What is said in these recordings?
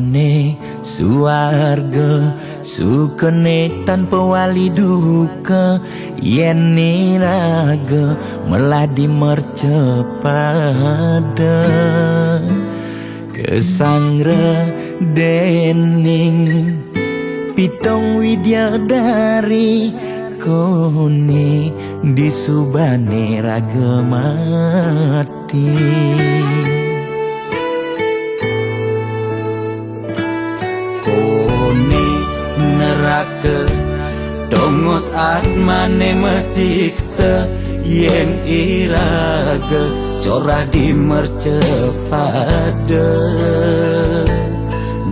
Kone suarga sukene tanpa wali duka, yen niraga meladi mercepada kesangra dening pitong widyadari. Kone disubane raga mati. Kone neraka dongos atmane mesiksa, yen iraga corah di mercepada.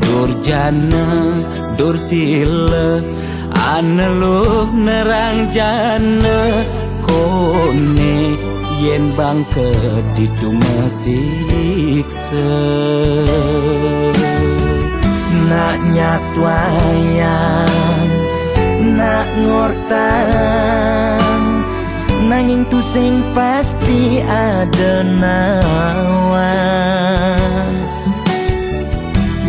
Durjana dursila aneluh nerang jana. Kone yen bangke ditu mesiksa. Nak nyatwayang nak ngortang, nanging tu sing pasti ada nawan.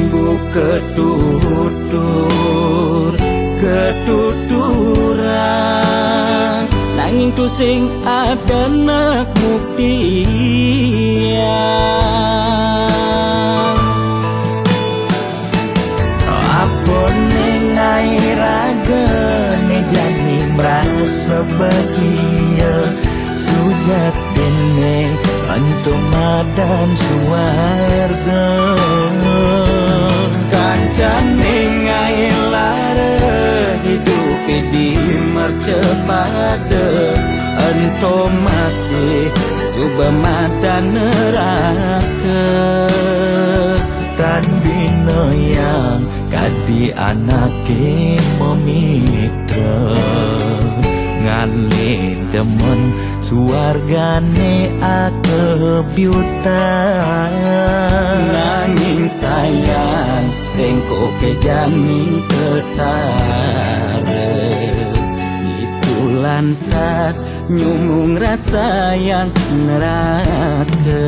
Buka tutur ketuturan, nanging tu sing ada nak buktian. Apa nengai raga ne jani merasa bahagia, sujatene antum madan suarga. Sekancan nengai lara hidup di mercepada, ento masih subamadan neraka. Tan bina yang kadi anake memitra, ngale demen suargane akebyutan. Nanging sayang sengko kejani ketara, itu lantas nyumung rasa yang neraka.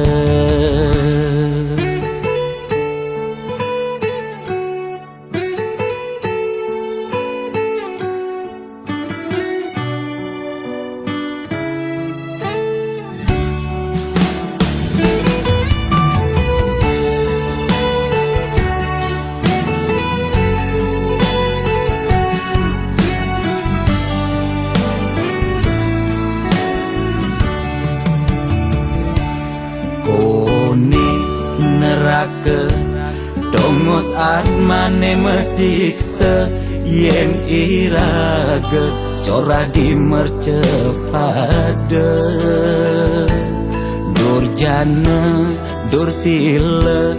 Kone neraka dongos atmane mesiksa, yen iraga corah di mercepada. Durjana dursila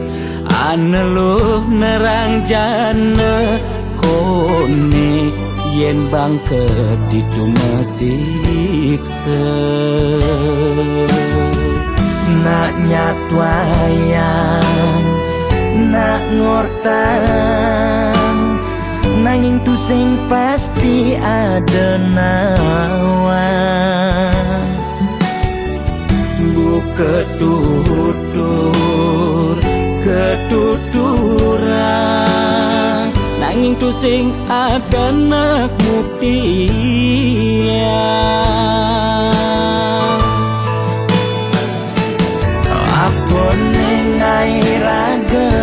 aneluh nerang jana. Kone yen bangke ditu mesiksa. Nak nyatwayang nak ngortang, nanging tu sing pasti ada nawan. Buka tutur ketuturan, nanging tu sing ada nak buktian. Apa nengai raga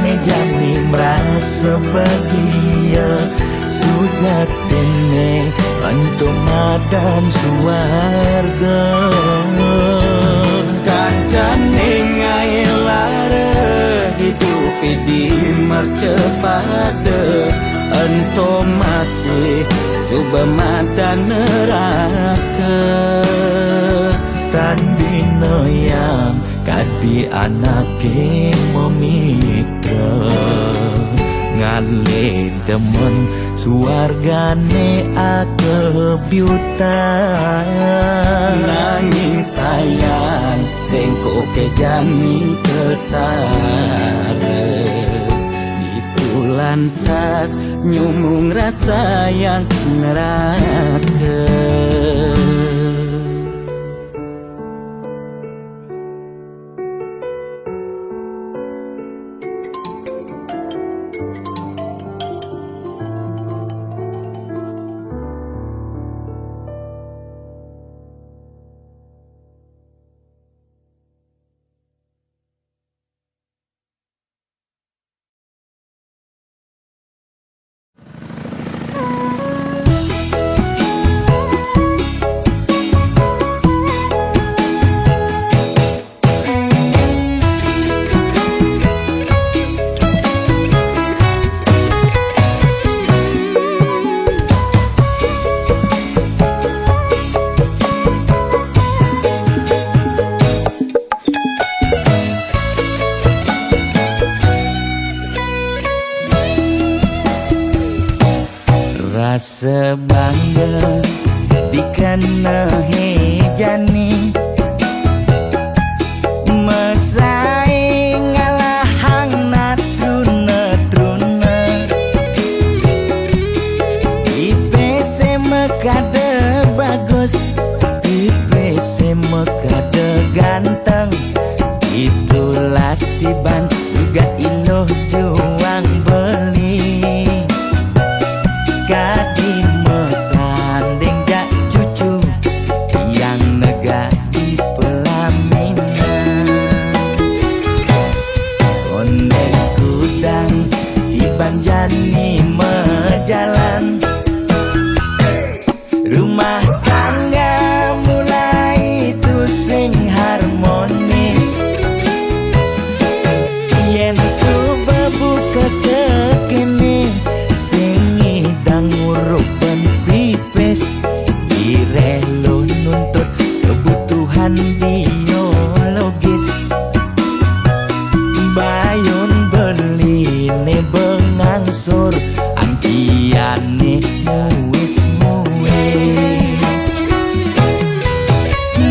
ne jani merasa bahagia, sujatene antum madan suarga. Sekancan nengai lara hidup di mercepada, ento masih subamadan neraka. Tan bina yang kadi anake memitra, ngale demen suargane akebyutan. Nanging sayang sengko kejani ketara, itu lantas nyumung rasa yang neraka. Rasa bangga dikena hejani mesaing ngalahang natruna-truna IPC mekade bagus IPC mekade ganteng itulah tiban tugas iloh juang beli kadi mesanding jak cucu yang nega di pelaminan onde kudang di banjani mejalan rumah tangga mulai tusing harmonis yen subuh buka kekini sing idang nguruk ben pipis direlo nuntut kebutuhan biologis bayun beli ne bengangsur angkiane muis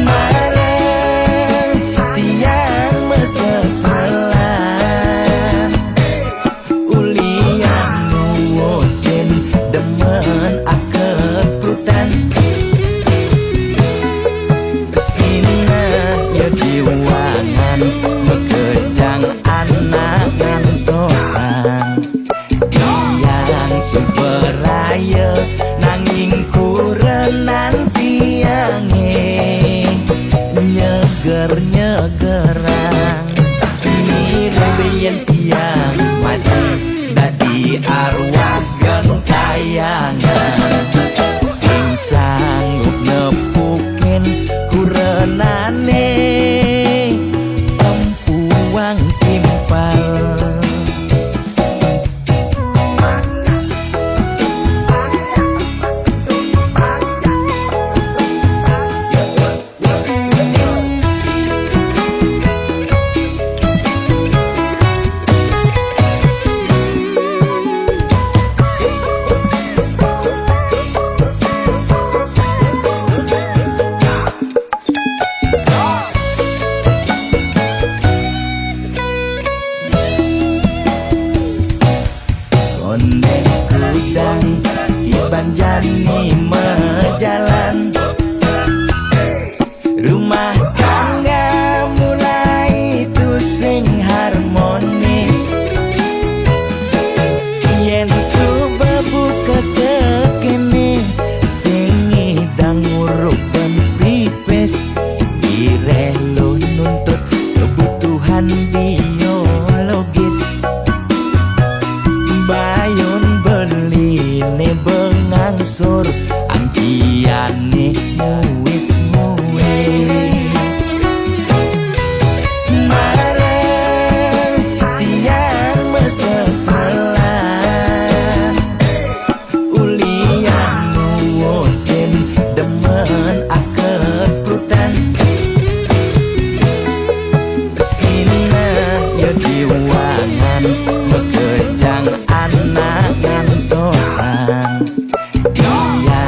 marah tiang meseselan uliang nuwutin demen akeprutan sina ya diwangan bekejang anak ngantosan yang superaya nanging kurenan tiange nyeger-nyegerang nirembeyen tiang mati dadi arwah gentayangan sing sanggup nepukin kurenane empuang timpal onde kudang di banjani mejalan rumah tangga mulai tusing harmonis yen subuh buka kekini sing idang nguruk ben pipis direlo nuntut kebutuhan biologis bayun beli ne bengangsur angkiane muis marah tiang meseselan uliang nuwutin demen akeprutan sina ya diwangan bekejang anak ngantosan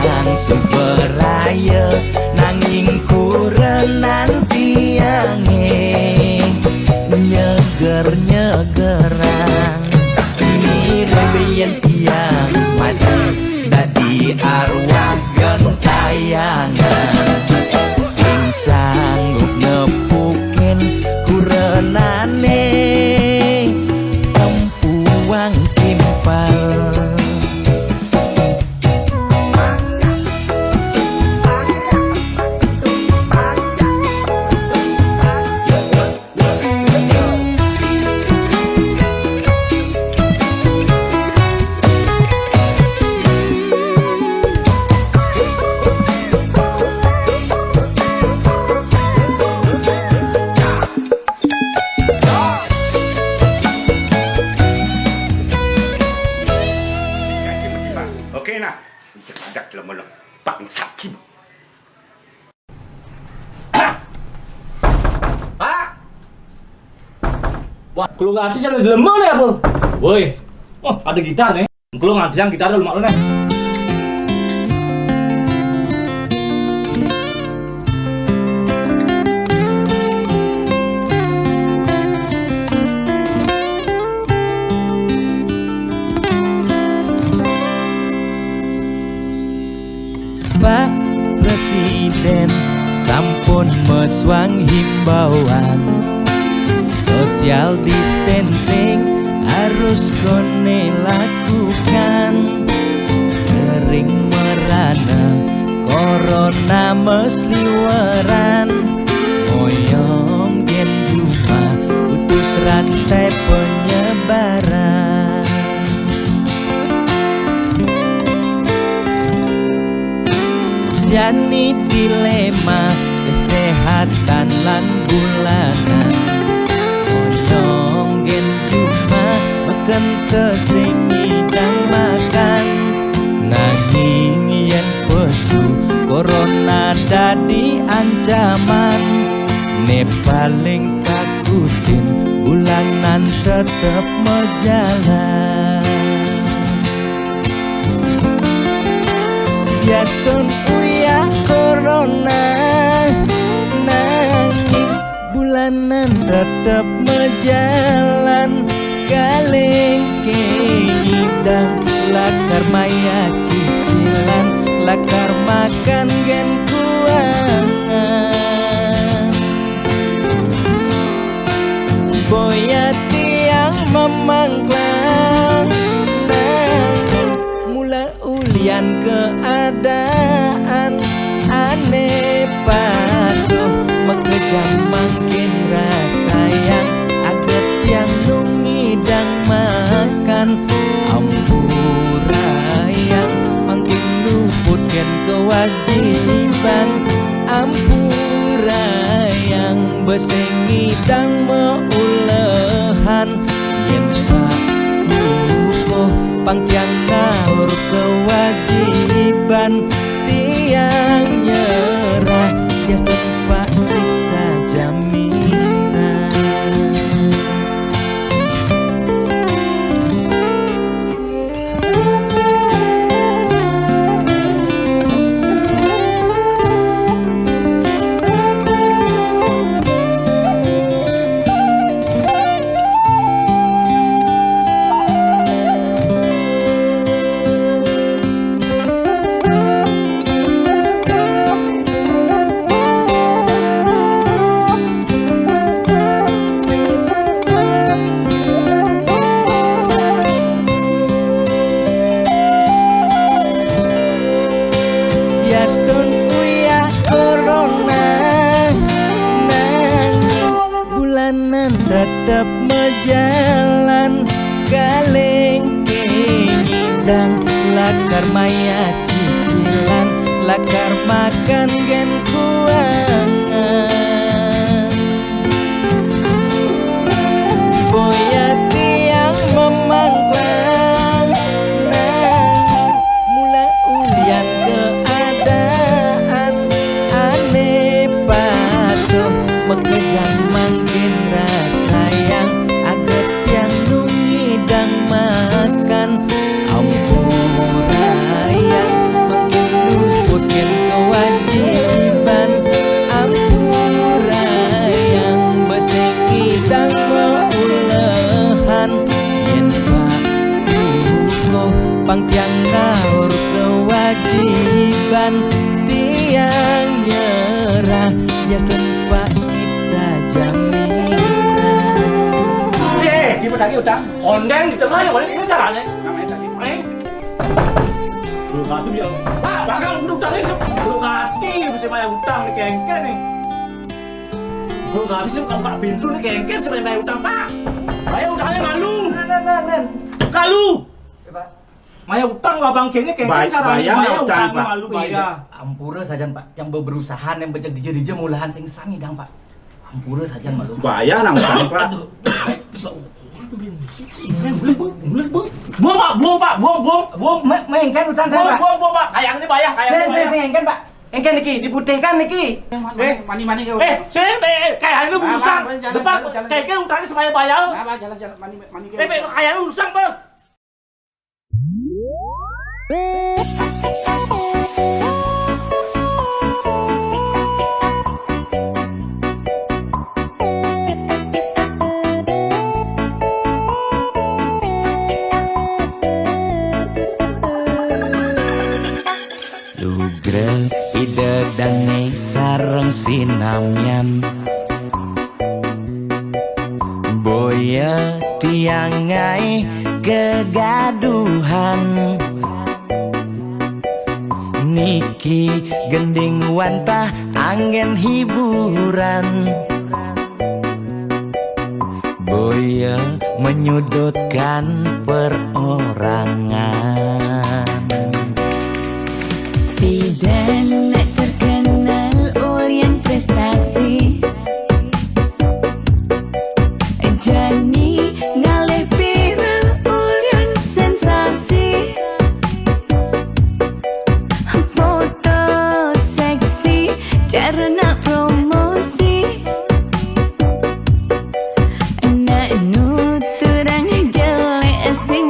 yang superaya nanging kurenan tiange nyeger-nyegerang nirembeyen tiang mati dadi arwah gentayangan sing sanggup nepukin kurenane empuang timpal Oke nah, ada lama-lama Pak Sakim. Pak! Wah, kalau nggak artis ada lemah nih, Bro. Woi, oh ada gitar nih. Kalau nggak artis yang gitar lemah nih. swang himbauan social distancing harus kone lakukan. Kering merana corona mesliweran, moyong gen cuma putus rantai penyebaran. Jani dilema kesehatan lan bulanan, moyong gen cuma makan tesingi dan makan. Nanging yen pesu corona dadi ancaman, ne paling takutin bulanan tetep mejalan. Biaston uya corona, nanging bulanan tetep mejalan. Kaleng keidang lakar maya cicilan, lakar makan gen kuangan. Boya tiang memangklang, mula ulian keadaan aneh patuh mekejam makin rasa yang aget yang nungidang makan. Ampura yang makin luputkan kewajiban, ampura yang besengidang meulehan. Yen pakuko pangtiang ngaur kewajiban, tiang nyerah ya tempat kita jaminan. Biaston uya corona, nanging bulanan tetep mejalan. Kaleng kenyidang lakar maya cicilan, lakar makan gen kuangan. Boya tiang memangklang, nanging mula ulian keadaan aneh patuh mekejang makin rasa yang aget yang nungidang makan. Ampura yang makin luputkan kewajiban, ampura yang besengidang meulehan. Yen pakuko pangtiang ngaur kewajiban, tiang nyerah ya tempat kita jaminan. 예, 기분 나게 웃다. 건강 있잖아요. 원래 이런 잘안 해. 가만히 있다. 에이. 들어가 들려. 아, 막강 운동장 해서 들어가 게임 sebaya utang kengken nih. Terus habis itu Pak Bintu nih kengken sebaya utang, Pak. Bayar utangnya malu. Kalu. Maya utang abang kene kengken cara bayar utang malu bayar. Ampura saja Pak, yang berusaha yang becek dije mulahan sing sami dang Pak. Ampura saja malu. Bayar nang utang Pak. Buang Pak, buang. Mengengken utang kan Pak. Buang Pak. Kayak ini bayar, kayak ini. Saya engken Pak. Engken niki diputihkan niki. Mani kayak ini urusan. Depan kayak utangnya supaya bayar. Jalan mani Kayak ini urusan Bang. Lugrel ide dan sareng si sinamyan boya tiangai kegaduhan niki gending wantah angin hiburan boya menyudutkan perorangan. Tidak nak terkenal Orient prestasi, Jani ngalih viral Orient sensasi, foto seksi cara nak promosi, nak nuturang jelek sing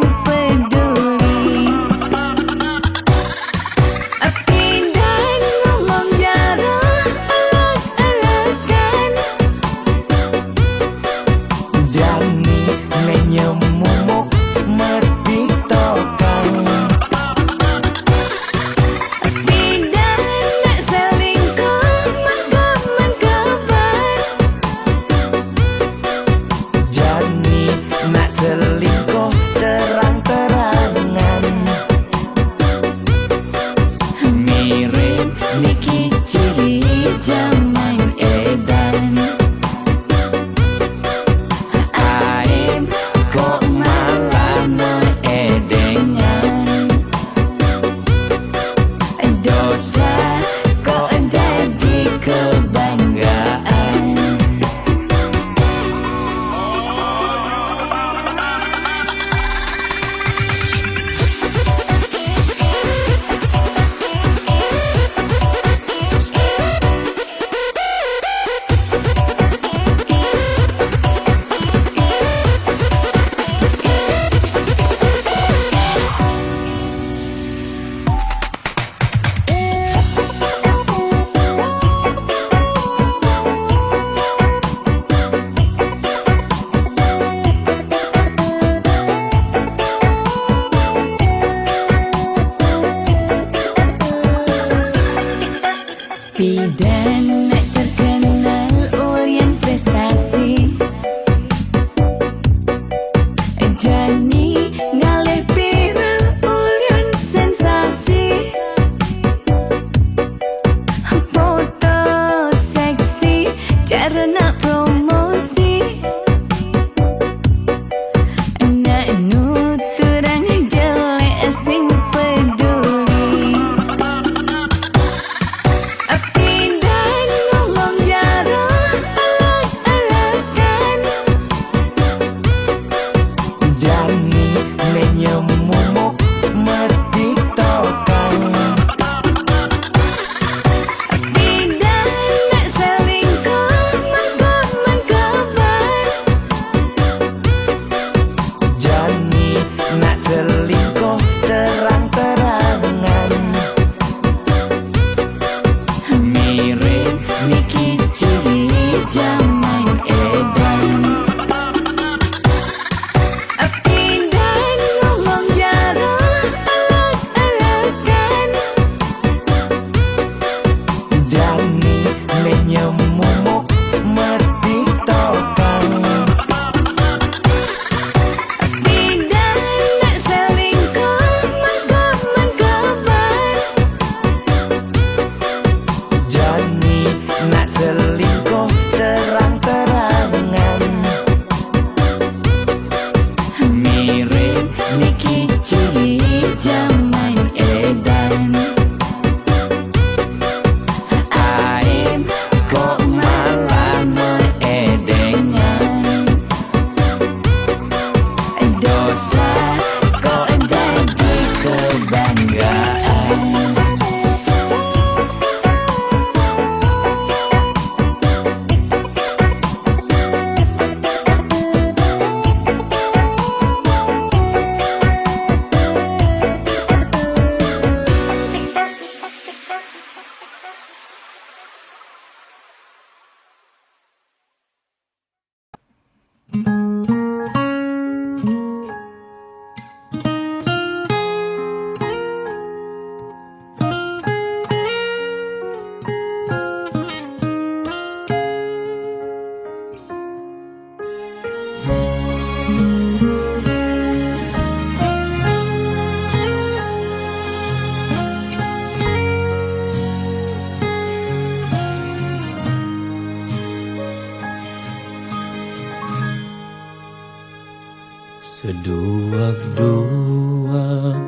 dua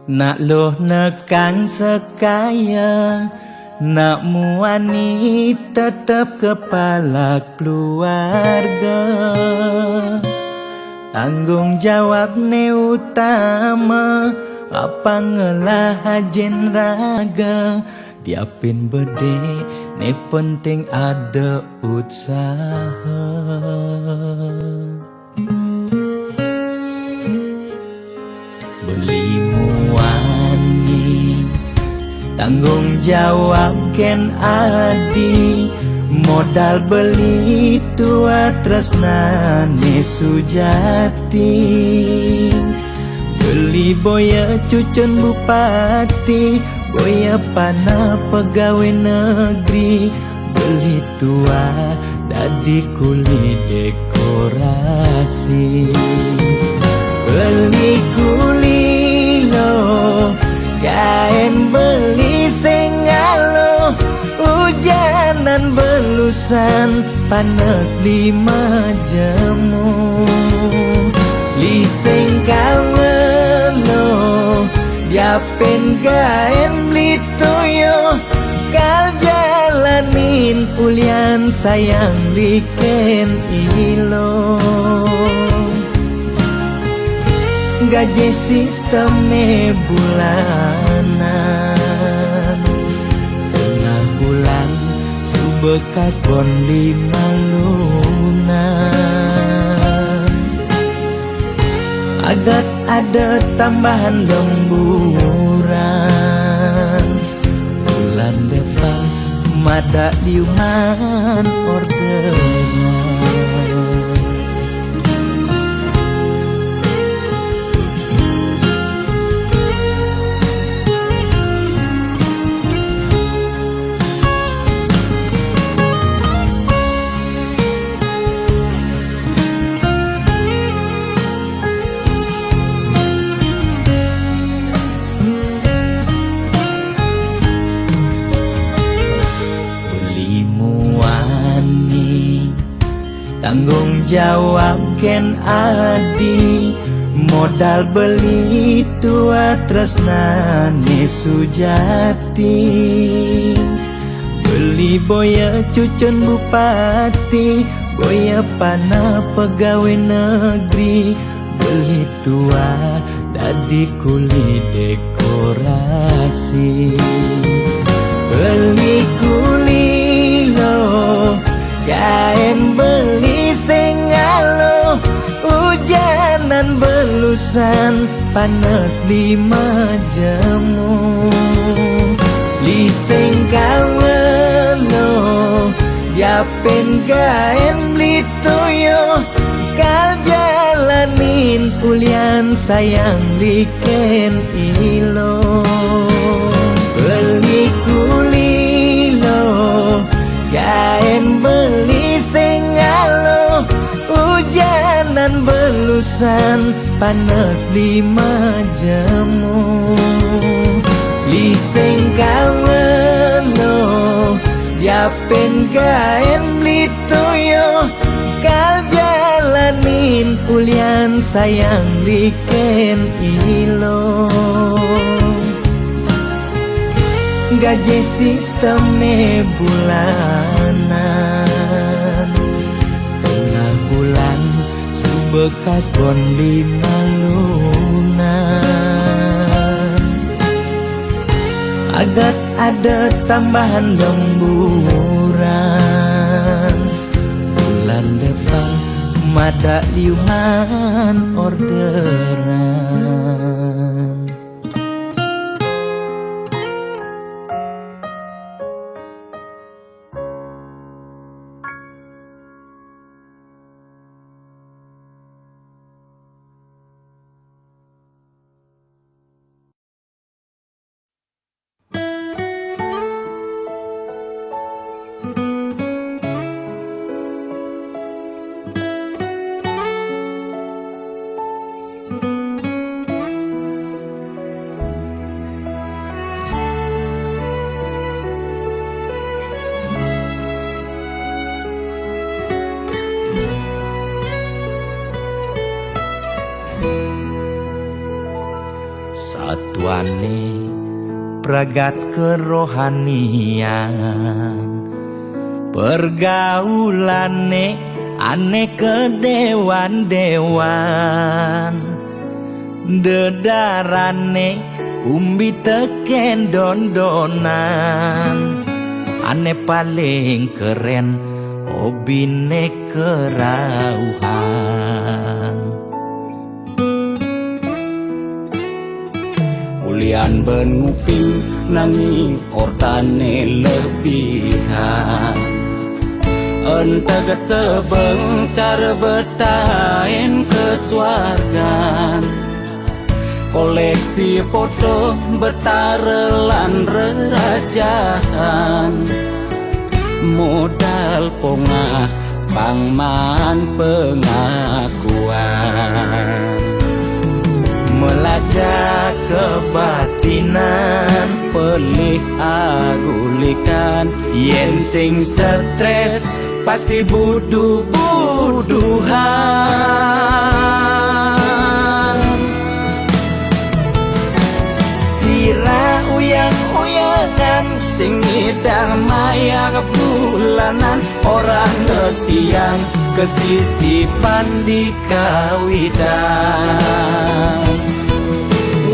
nak loh nekang sekaya nak muani tetap kepala keluarga. Tanggung jawab ne utama apa ngelah ajen raga. Diapin bede ne penting ada usaha. Beli muani tanggung jawab ken adi. Modal beli tua tresnane sujati. Beli boya cucun bupati, boya pana pegawai negeri. Beli tua dadi kuli dekorasi. Beli kuli lo kain beli sengalo. Hujanan belusan panas lima jemu. Liseng kalmelo diapen kain beli toyo. Kal jalanin ulian sayang liken ilo. Gaji sistemnya bulanan. Tengah bulan subekas bon 5 lunan. Agar ada tambahan lemburan. Bulan depan mada liuman orderan. Tanggung jawab ken adi. Modal beli tua tresnane sujati. Beli boya cucun bupati, boya pana pegawai negeri. Beli tua dadi kuli dekorasi. Beli kuli lo kain beli sengalo. Hujanan belusan panas 5 jemu. Liseng kalmelo diapen kain beli toyo. Kal jalanin ulian sayang liken ilo. Beli kuli lo kain beli sengalo. Hujanan belusan panas 5 jemu. Liseng kalmelo diapen kain beli toyo. Kal jalanin ulian sayang liken ilo. Gaji sistemnya bulanan. Tengah bulan subekas bon 5 lunan. Agar ada tambahan lemburan. Bulan depan mada liuman orderan. satuane pragat kerohanian, pergaulane aneh kedewan-dewan, dedarane umbi teken don-donan, aneh paling keren hobine kerauhan. Ulian benuping nanging ortane lebihan, entega sebeng cara betain kesuargan, koleksi foto betarelan rerajahan, modal pongah pangman pengakuan, melajak kebatinan, pelih agulikan, yen sing stres pasti buduh-buduhan. Sira uyang-uyangan, sing ngidang maya kebulanan, orang ngetiang kesisipan di kawitan.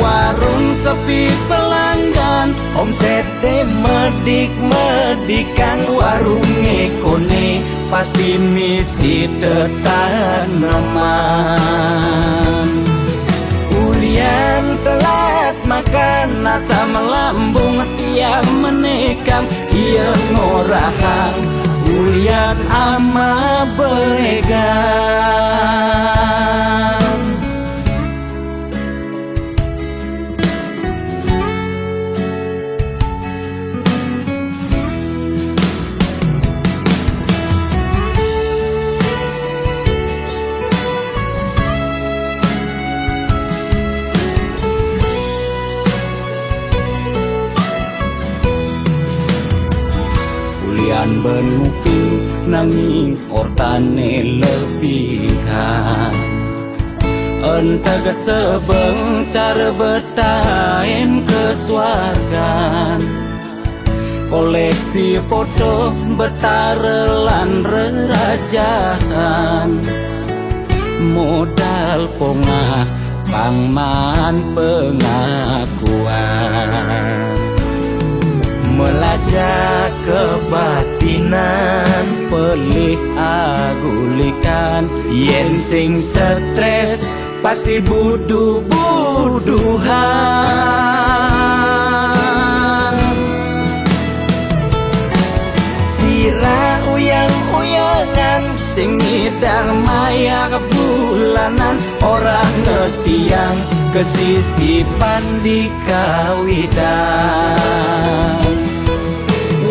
warung sepi pelanggan, Omsete medik-medikan, warung ekone pasti misi tetaneman. Ulian telat makan, nasa melambung tiang menekang, iya ngorahang ulian ama beregan. ulian benuping nanging ortane lebihan, entega sebeng cara betain kesuargan, koleksi foto betarelan rerajahan, modal pongah pangman pengakuan, melajak kebatinan, pelih agulikan, yen sing stres pasti buduh-buduhan. Sira uyang-uyangan, sing ngidang maya kebulanan, orang ngetiang kesisipan di kawitan.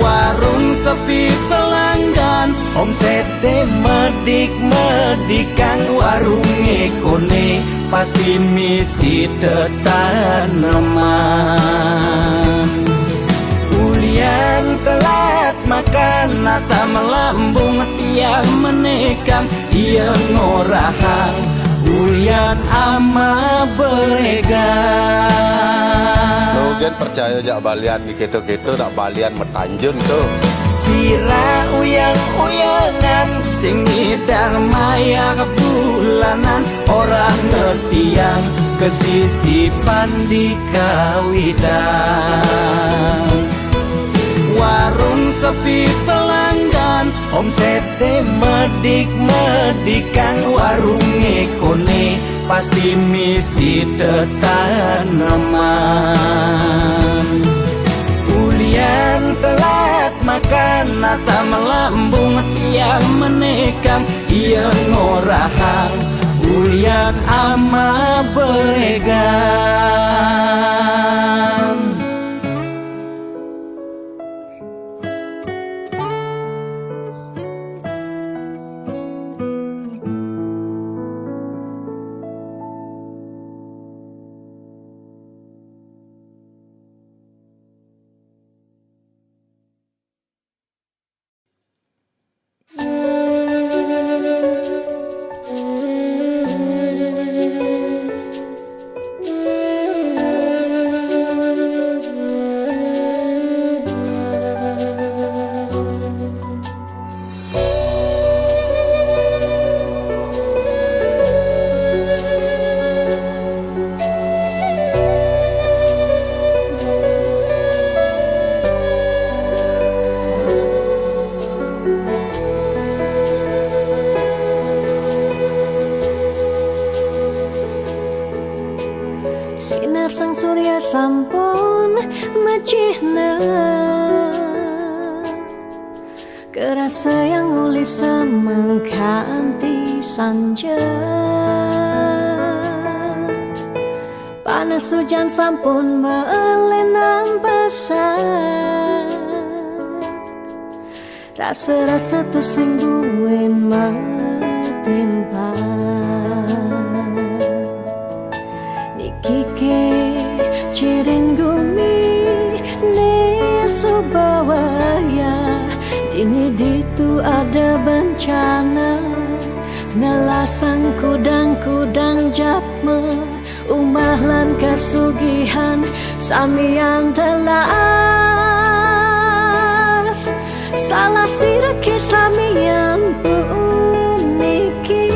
warung sepi pelanggan, Omsete medik-medikan, warung ekone pasti misi tetaneman. Ulian telat makan, nasa melambung tiang menekang, iya ngorahang ulian ama beregan. Kemudian percaya jak balian di gitu-gitu tak balian metanjun tuh. Sira uyang-uyangan, sing ngidang maya kebulanan, orang ngetiang kesisipan di kawitan. warung sepi pelanggan, Omsete medik-medikan, warung ekone pasti misi tetaneman. Ulian telat makan, nasa melambung tiang menekang, iya ngorahang ulian ama beregan. sinar sang surya sampun mecihna kerasa yang uli semangkanti sanja. Panas hujan sampun melenang pesan, rasa-rasa tu sing duwen matimpa. Niki ke cirin gumi ne subawaya, dini ditu ada bencana, nelasang kudang-kudang japme, umahlan kasugihan samian telas. Salah sirake samian puniki,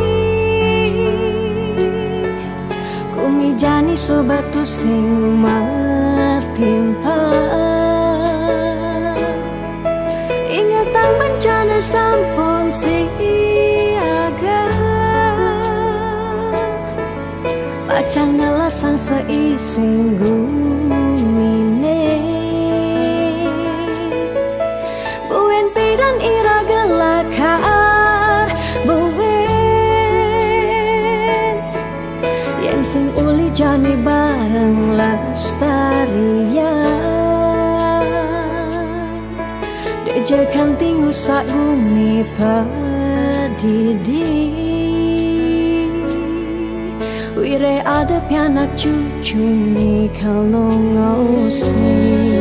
kumijani sobatu sing matimpa. Ingatan bencana sampun siaga, pacang ngelasang seising gumine. Buen pidan ira gelakar buen, yen sing uli jani bareng lestarian. Dejekan tingu sak gumi padidi, wire ada pianak cucu nih kalau ngosing.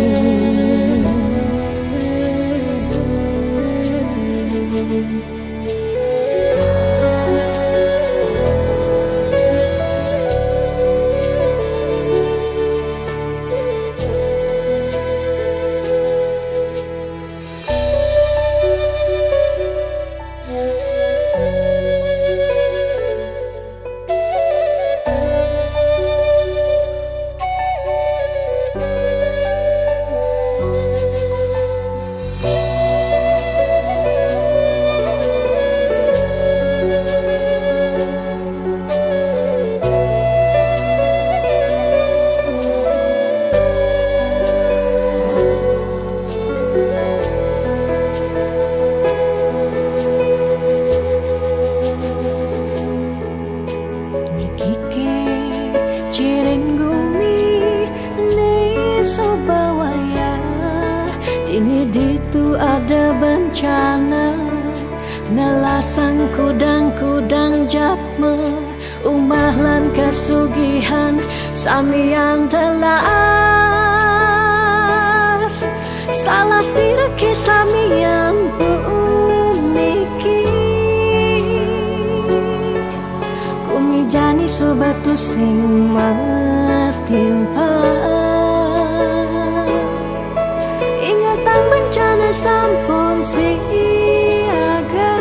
Nelasang kudang-kudang japme, umahlan kasugihan samian telas. Salah sirake samian puniki, kumijani sobatu sing matimpa. Ingatan bencana sampun siaga,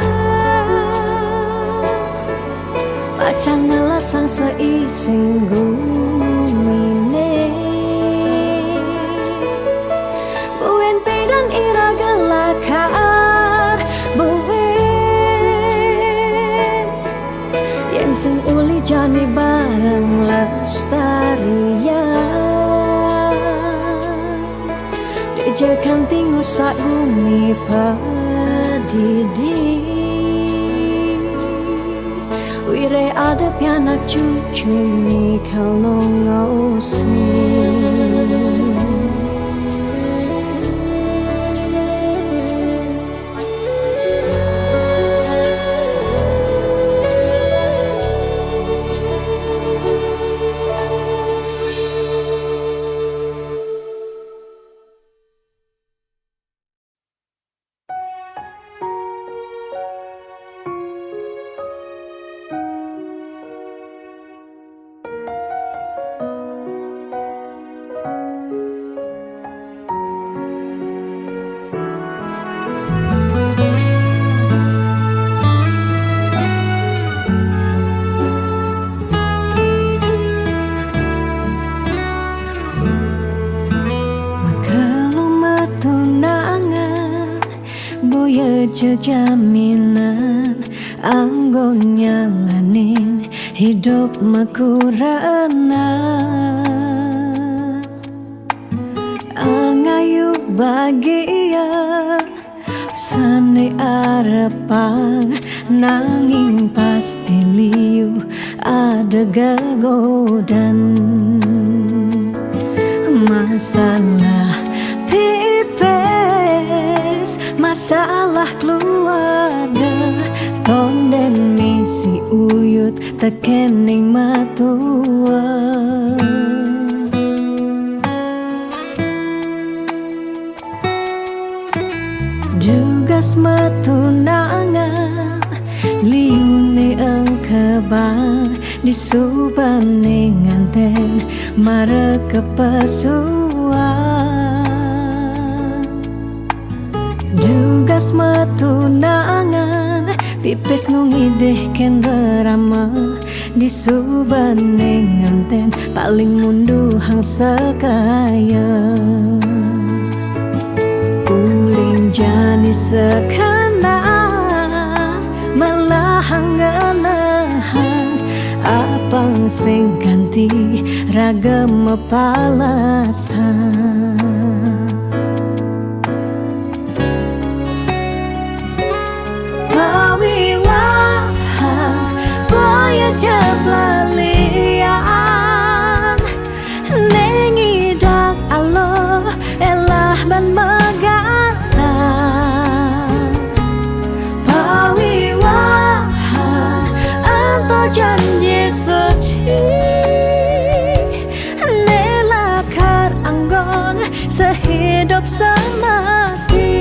pacang ngelasang seising gumine. Buen pedan ira gelakar buen, yen sing uli jani bareng lestarian. Dejekan tingu sak gumi padidi, wire ada pianak cucu nih kalau ngosing. Jaminan anggon nyalanin hidup makurana. arepang nanging pasti liu ada gegodan. Masalah pipes, masalah keluarga, tonden misi uyut tekening matua. Jugas metunangan liune engkebang disubaning nganten mare kepasuan. Jugas metunangan pipes nungideh ken berama disubaning nganten paling munduhang sekaya. Uling jani sekana melahang ngelehan apang sing ganti ragam palasan. Pawiwaha boya jablalian nengidak Allah elah ban megata. Pawiwaha anto janji suci nelakar anggon sehidup semati.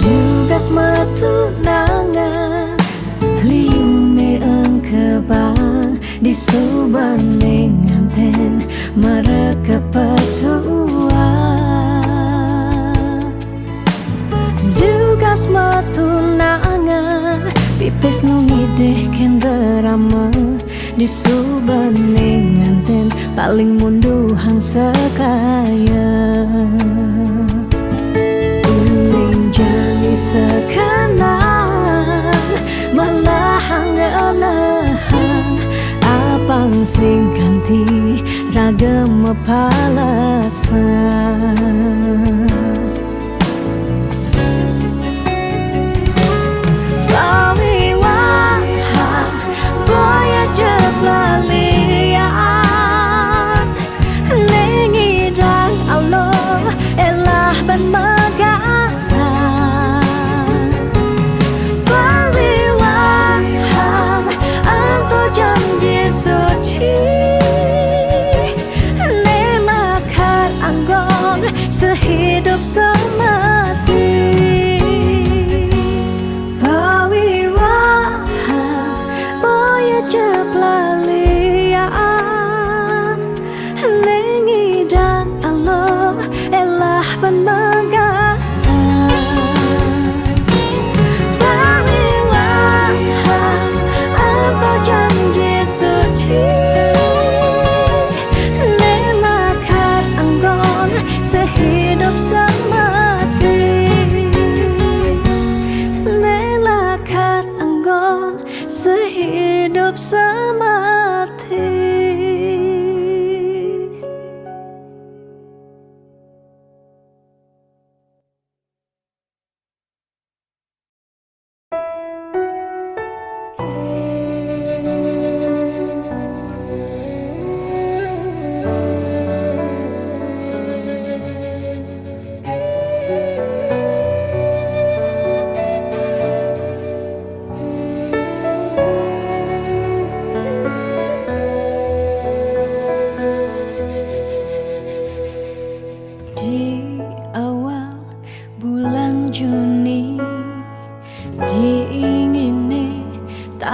Jugas metunangan liune engkebang disubaning nganten mereka pesuan. Jugas metunangan pipes nungideh ken berama disubaning nganten paling munduhang sekaya. Jani sekarang melahang ngelehan apang sing ganti ragam palasan. Pawiwaha boya jeblalian nengidang Allah elah ban megata. Janji suci nelakar anggon sehidup semati. Pawiwaha boya jeblalian nengidang Allah elah ban megata. Pawiwaha apa janji suci nelakar anggon sehidup semati. Nelakar anggon sehidup semati.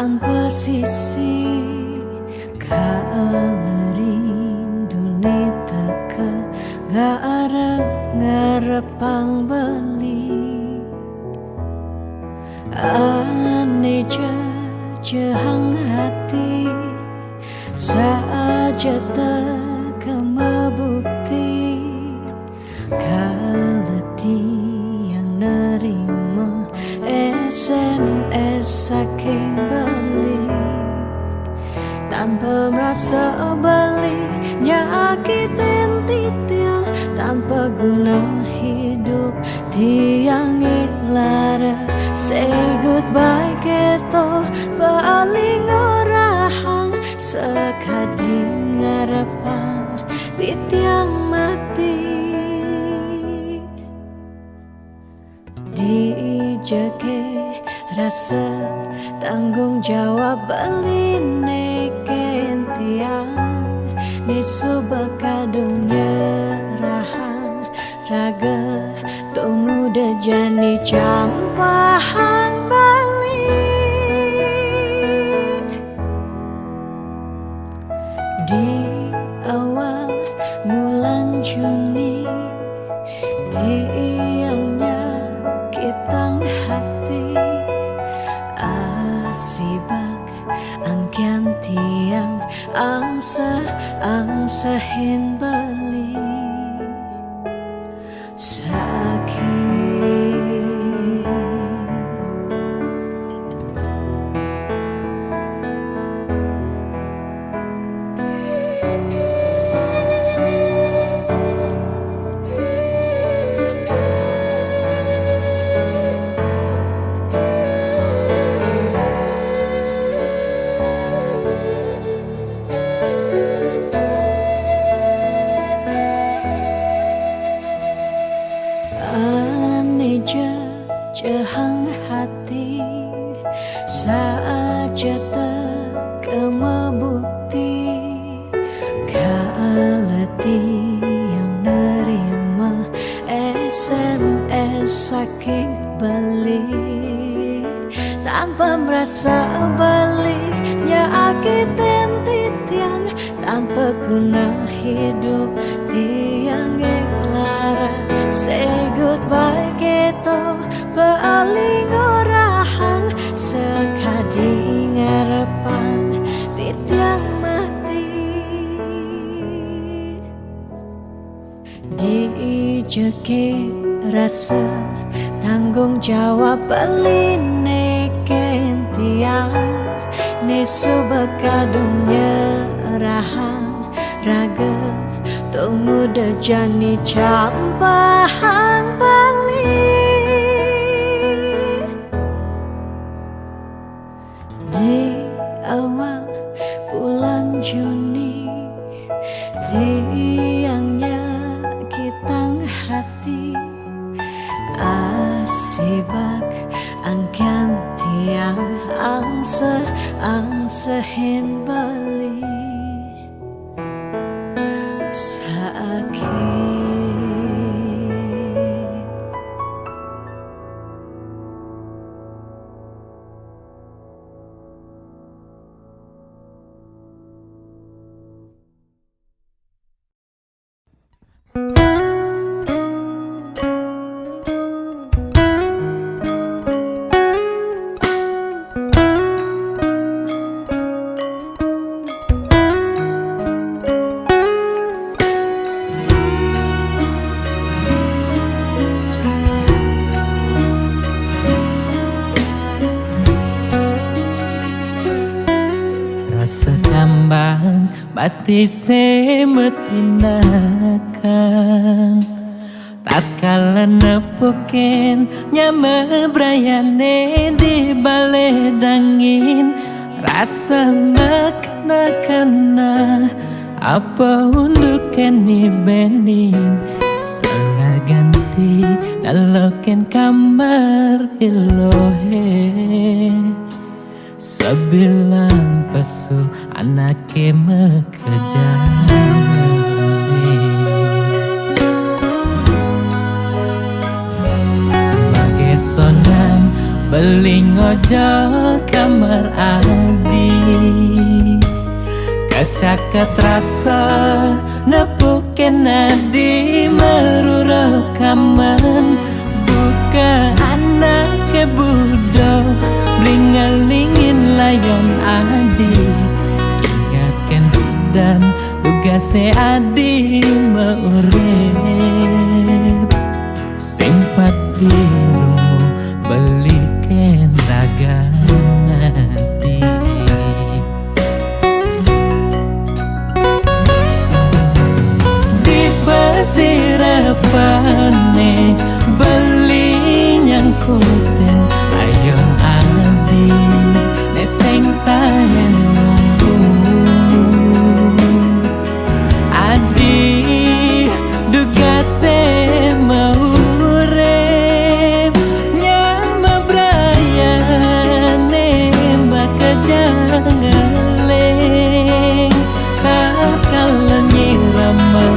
tanpa sisi kalerindu ni teka ngarep-ngarepang beli ane jehang hati saja tekemebukti kaleti yang nerima SMS saking beli tanpa merasa beli nyakitin titiang tanpa guna hidup tiang ilara say goodbye keto baling orahang sekadi ngarepang titiang mati dijake rasa tanggung jawab beline kentiang nisu bakadung nyerahang raga tunggu dejani campahang balik di awal bulan Juni tiangnya kitang hati asibak angkian tiang angsahin beli sakit jehang hati saja tekemebukti kaleti yang nerima SMS saking beli tanpa merasa beli nyakitin titiang tanpa guna hidup tiang lara say goodbye gitu baling orahang sekadi ngarepang titiang mati dijeke rasa tanggung jawab beline kentiang nisu bakadung nyerahang raga tunggu dejani campahang balik di awal bulan Juni tiangnya kitang hati asibak angkan tiang angsahin beli sakit Sekambang bati semetinakan tatkala nepoken nyame brayane di bale dangin rasa makna-kana apa untuk keni bening seraganti daloken kamar ilohe sebilang pesu anake mekejar bagai sonang beling ojo kamar adi kaca kecaket rasa nepuken nadi meruro kaman buka anak ke budo blingelingin layon adi ingatkan dan tugase adi meurip simpati rumu beliken raganadi di pesirafane beli nyangkuten ayon adi neseng tahen nunggu adi dugase maurep nyama brayane maka jangaleng takal nyirama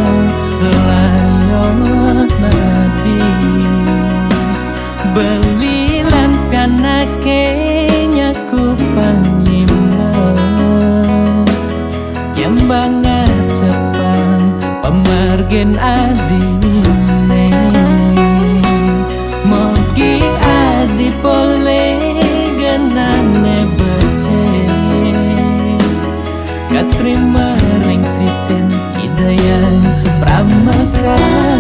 layon nadi belilan pianake nyaku panglima Jembanga cepang pemargen adine mogi adi pole genane bece katrima ring sisen hidayan pramakawi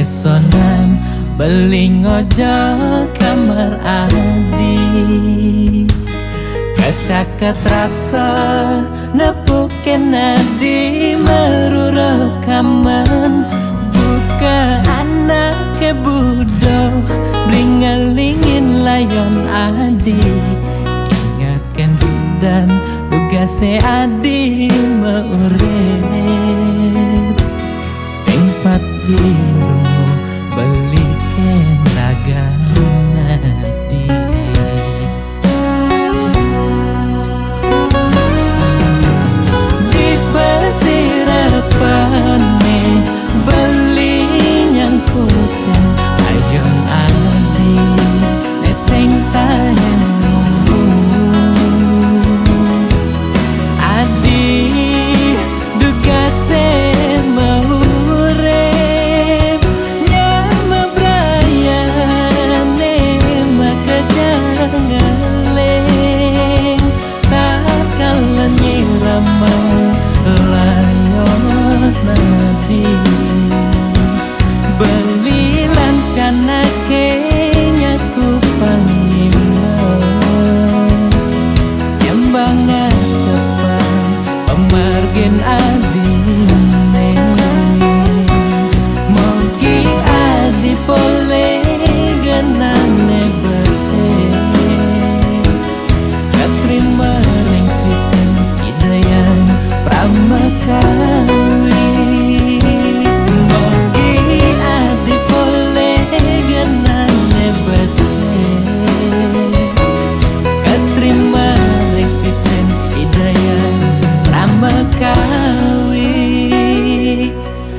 sonan beling ojo kamar adi kecaket rasa nepuken nadi meruro kaman buka anak ke budo blingelingin layon adi ingatkan dan tugase adi meurip simpati rumu beliken raganadi di pesirafane beli nyangkuten ayon adi neseng tahen nunggu adi dugase belilan kanake nyaku panglima Jembanga cepang pemargen adine mogi adi pole genane bece katrima ring sisen hidayan pramakawi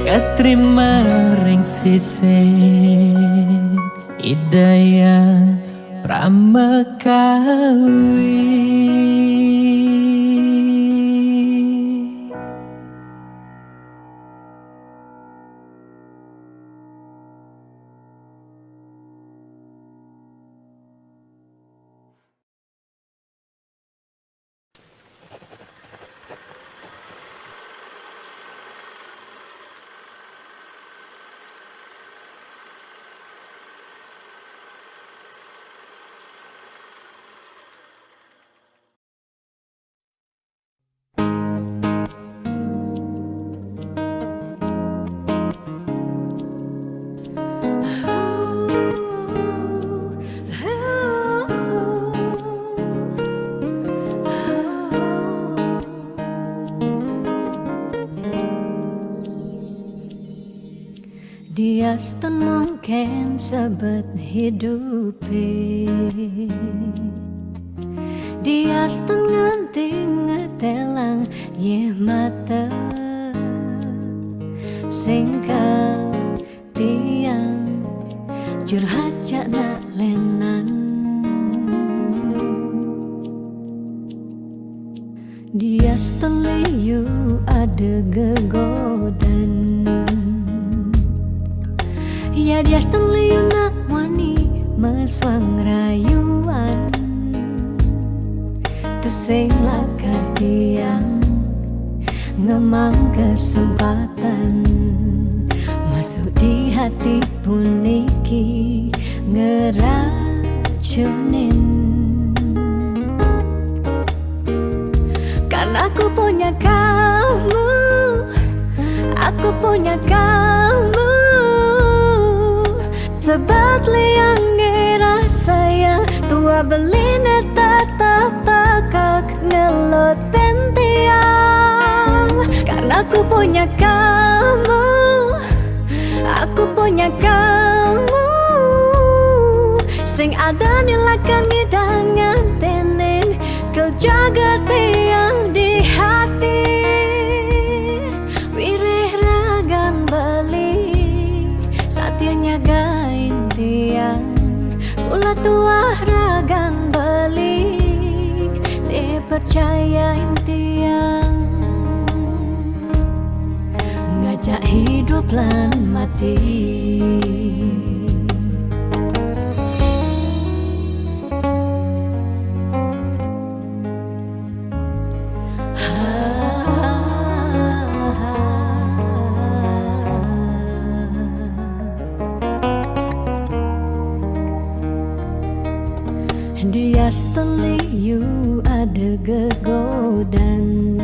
katrima ring sisen hidayan pramakawi. Dia stun mungkin sebet hidupi, dia stun nganti ngetelang ye mata singkal tiang curhat nak lenan. Dia stun liu ada gegodan, ya dia stun liu nak wani meswang rayuan. Sing lakar tiang ngemang kesempatan masuk di hati puniki ngeracunin. Karena aku punya kamu, aku punya kamu, sebab liang ngerasa ya tua belina tetap takak ngelot tiang. Karena aku punya kamu, aku punya kamu, sing ada nilakan ngidangan tenen kau jaga tiang di hati. Wireh ragan beli saatnya gain tiang, pula tuah ragan beli dia percayain tiang. Ngajak hidup lan mati. Dia seteliu ada gegodan,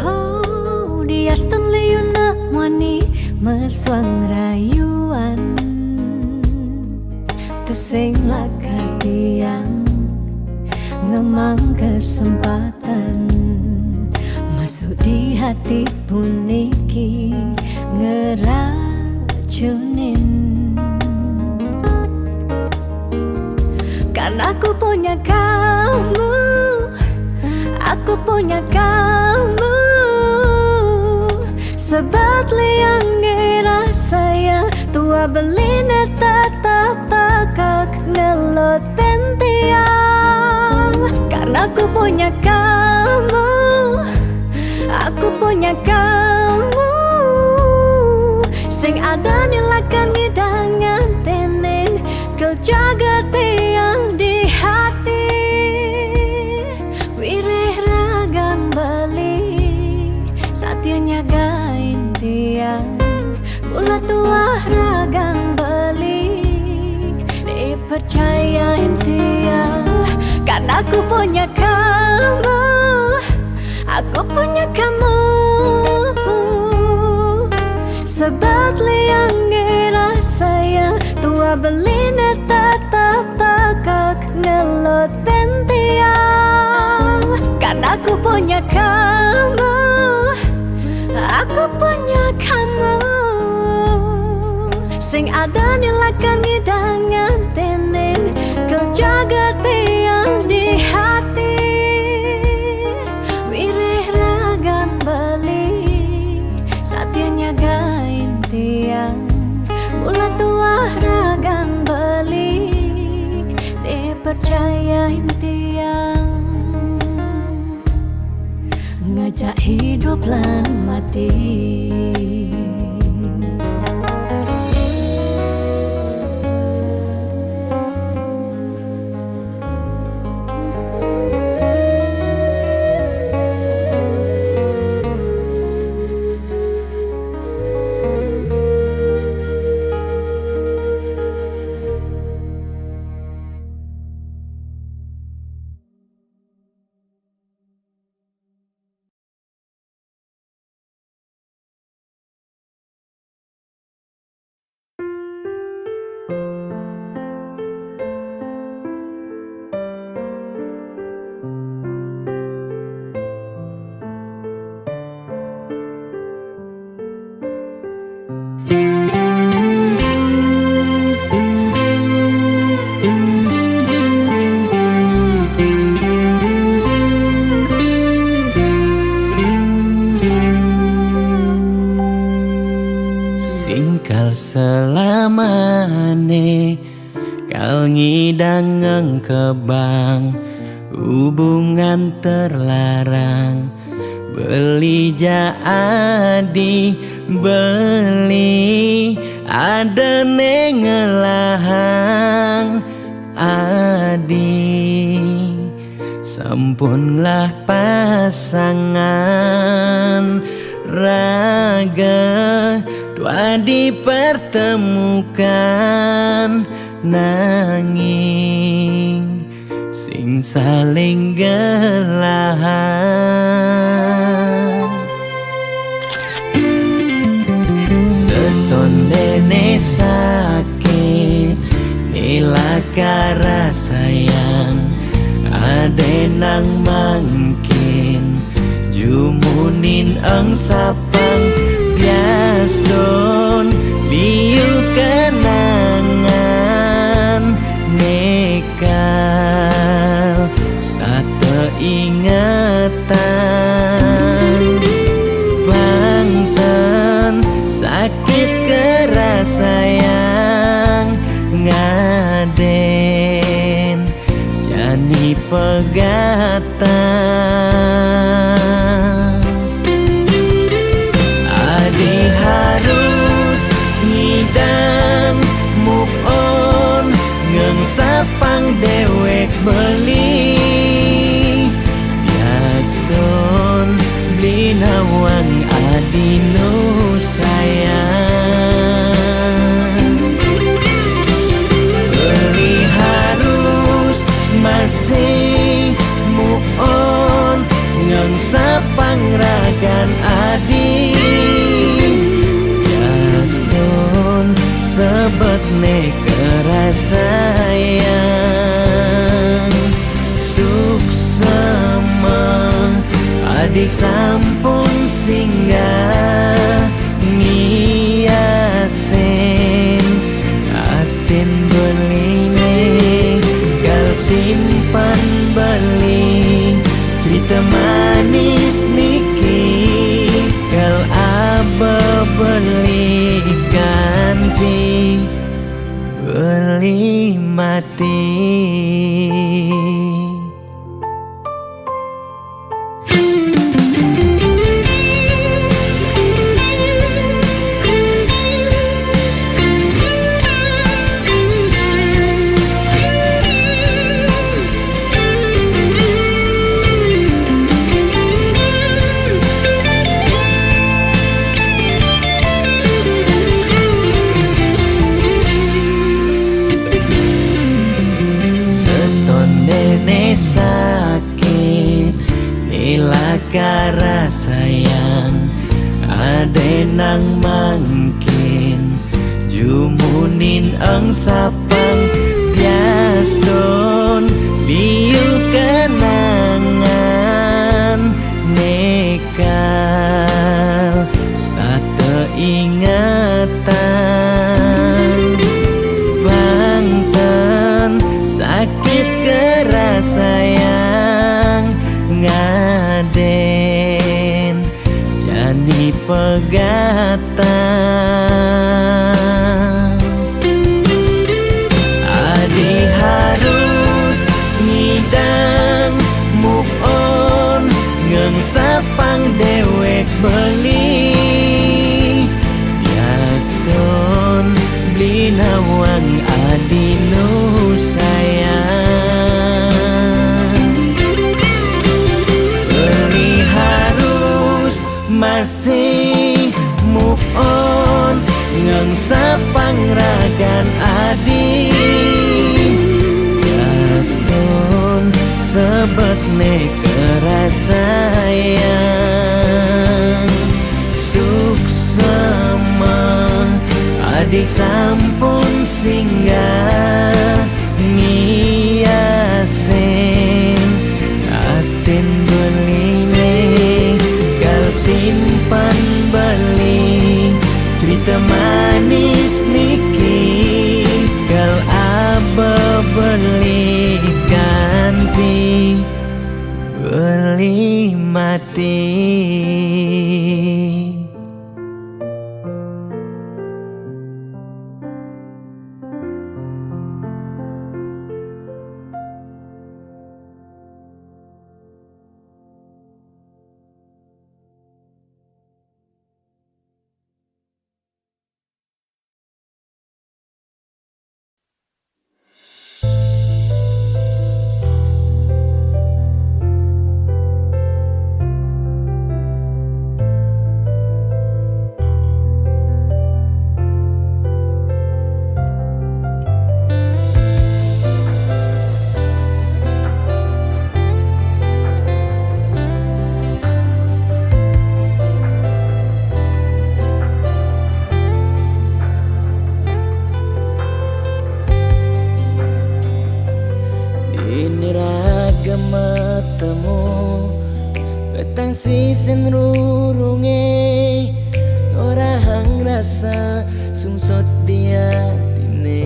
oh dia seteliu nak wani meswang rayuan. Tu sing lakar tiang ngemang kesempatan masuk di hati puniki ngeracunin. Karena aku punya kamu, aku punya kamu, sebab liang ngerasa ya tua belina tetap takak ngelot tiang. Karena aku punya kamu, aku punya kamu, sing ada nilakan ngidangan tenen kau jaga tiang di hati. Wireh ragan beli saatnya gain tiang, pula tuah ragan beli dipercayain tiang. Karena aku punya kamu, aku punya kamu, sebab liang ngerasa ya tua belina tetap takak ngelot tiang. Karena aku punya kamu, aku punya kamu, sing ada nilakan ngidangan tenen kau jaga tiang di hati. Wireh ragan beli saatnya gain tiang, pula tuah ragan beli dipercayain tiang. Ngajak hidup lan mati. singkal selamane kal ngidang kebang hubungan terlarang beli jadi beli ada nengelahang adi sampunlah pasangan raga dua dipertemukan nanging sing saling gelahan seton dene sakit nilakara sayang ade nang mangkin jumunin ang sapang bias don liu kenangan nekal stata ingatan bangten sakit keras sayang ngaden jani pegatan adi harus ngidang move on ngengsapang dewek beli biaston beli nawang adi nu sayang beli harus masih move on ngengsapang ragan adi biaston sebet kerasayang suksema adi sampun singgah ngiasen atin beline kal simpan beli cerita manis niki kal aba beli ganti beli mati. Sakit nilakara sayang ade nang mangkin jumunin ang sapang biaston liu kenangan nekal stata ingatan bangten sakit keras sayang ngaden jani pegatan adi harus ngidang move on ngengsapang dewek beli biaston beli nawang adi nu sayang beli harus masih move on ngengsapang ragan adi biaston sebet kerasayang suksema adi sampun singgah ngiasen atin beline kal simpan beli cerita manis niki kal aba beli ganti beli mati. sisen rurunge ora hang rasa sungsot dia tine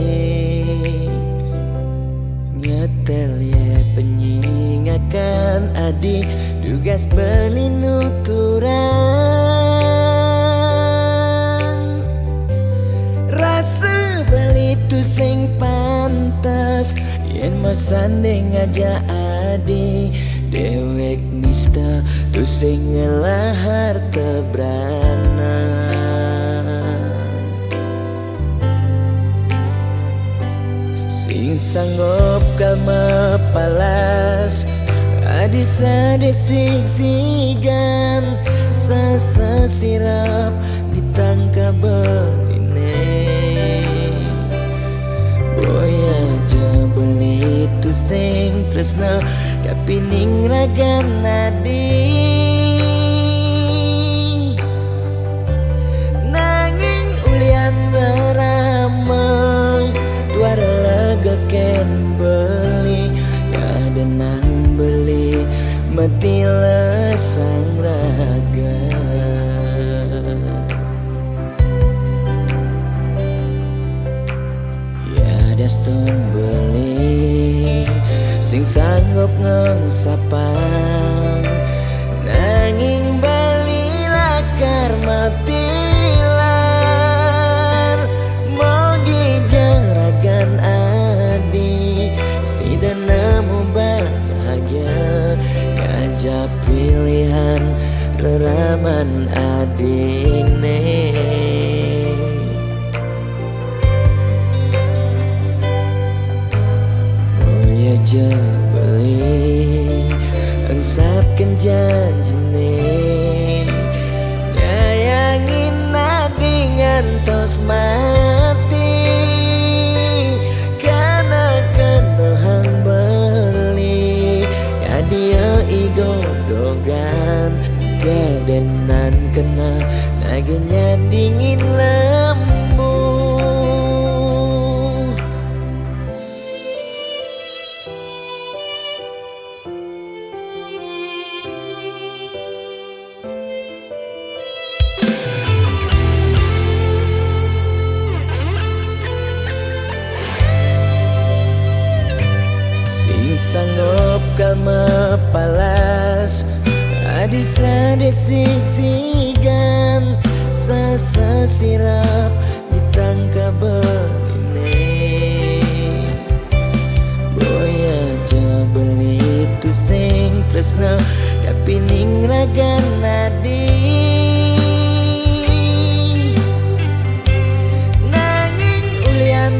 nyetel ye penyingakan adik dugas belinuturan rasa beli tu sing pantas yen masanding aja adik dewek nista tu sing ngelahar tebrana sing sanggup kalma palas adisa desik sigan sasa sirap ditangka beline boya aja beli tu sing tresna kapining ragan nadi nanging ulian beramang tuara lega ken beli ada nang beli mati lesang raga ya daston beli sing sanggup ngengsapang nanging bali lakar matilar mogi jaragan adi si nemu bahagia ngajak pilihan reraman adine aja beli engsapkan janjine nyayangin nadi ngantos mati karena kentohang beli ya dia igodogan kedenan kena nagenya dingin lembu sanggup kalma palas adisa desik sigan sasa sirap ditangka beline boya aja beli tu sing tresna kapining ragan nadi nanging ulian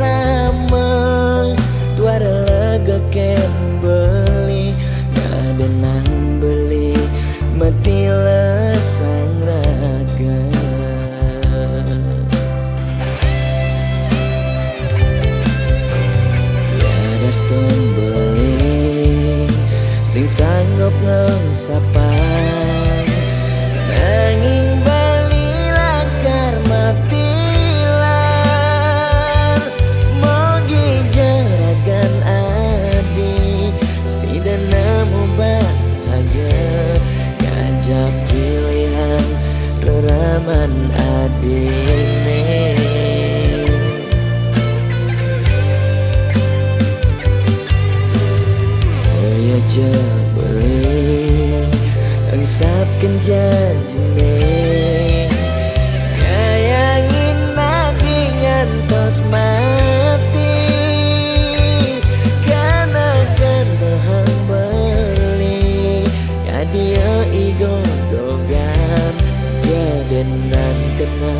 ramah tuara ken beli ada nang beli mati lesang raga ya daston beli sing sanggup ngengsapang nanging bali lakar matilan mogi jaragan nemu bahagia ngajak pilihan reraman adine oh aja beli engsapkan janjine nyayangin nadi ngantos mati karena kentohang beli ya dia igodogan kedenan kena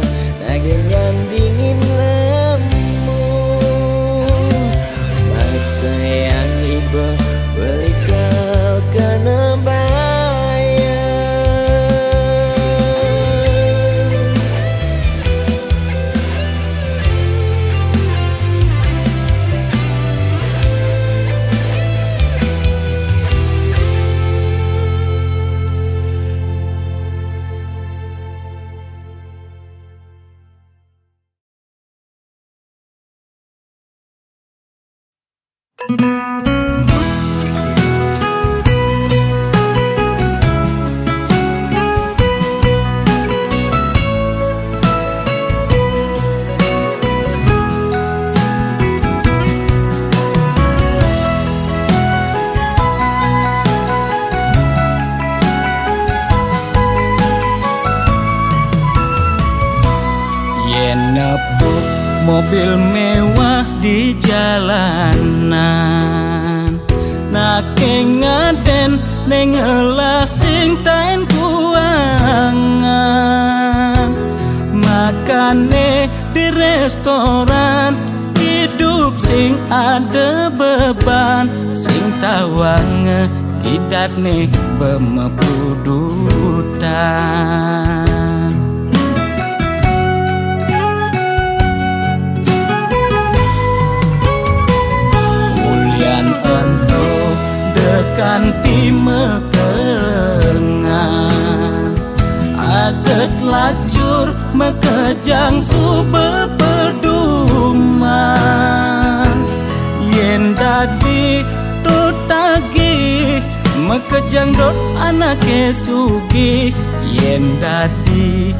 nagenya dingin lemu maksa yang iba beli kau kena Nepuk mobil mewah di jalanan, nake ngaden nengelah sing tain kuangan. Makane di restoran hidup sing ada beban, sing tawange kidat nih bemepudutan. Mulian ento dekan di mekengan, aget lacur mekejang sube peduman. Yen dadi tutagi mekejang dot anake sugih, yen dadi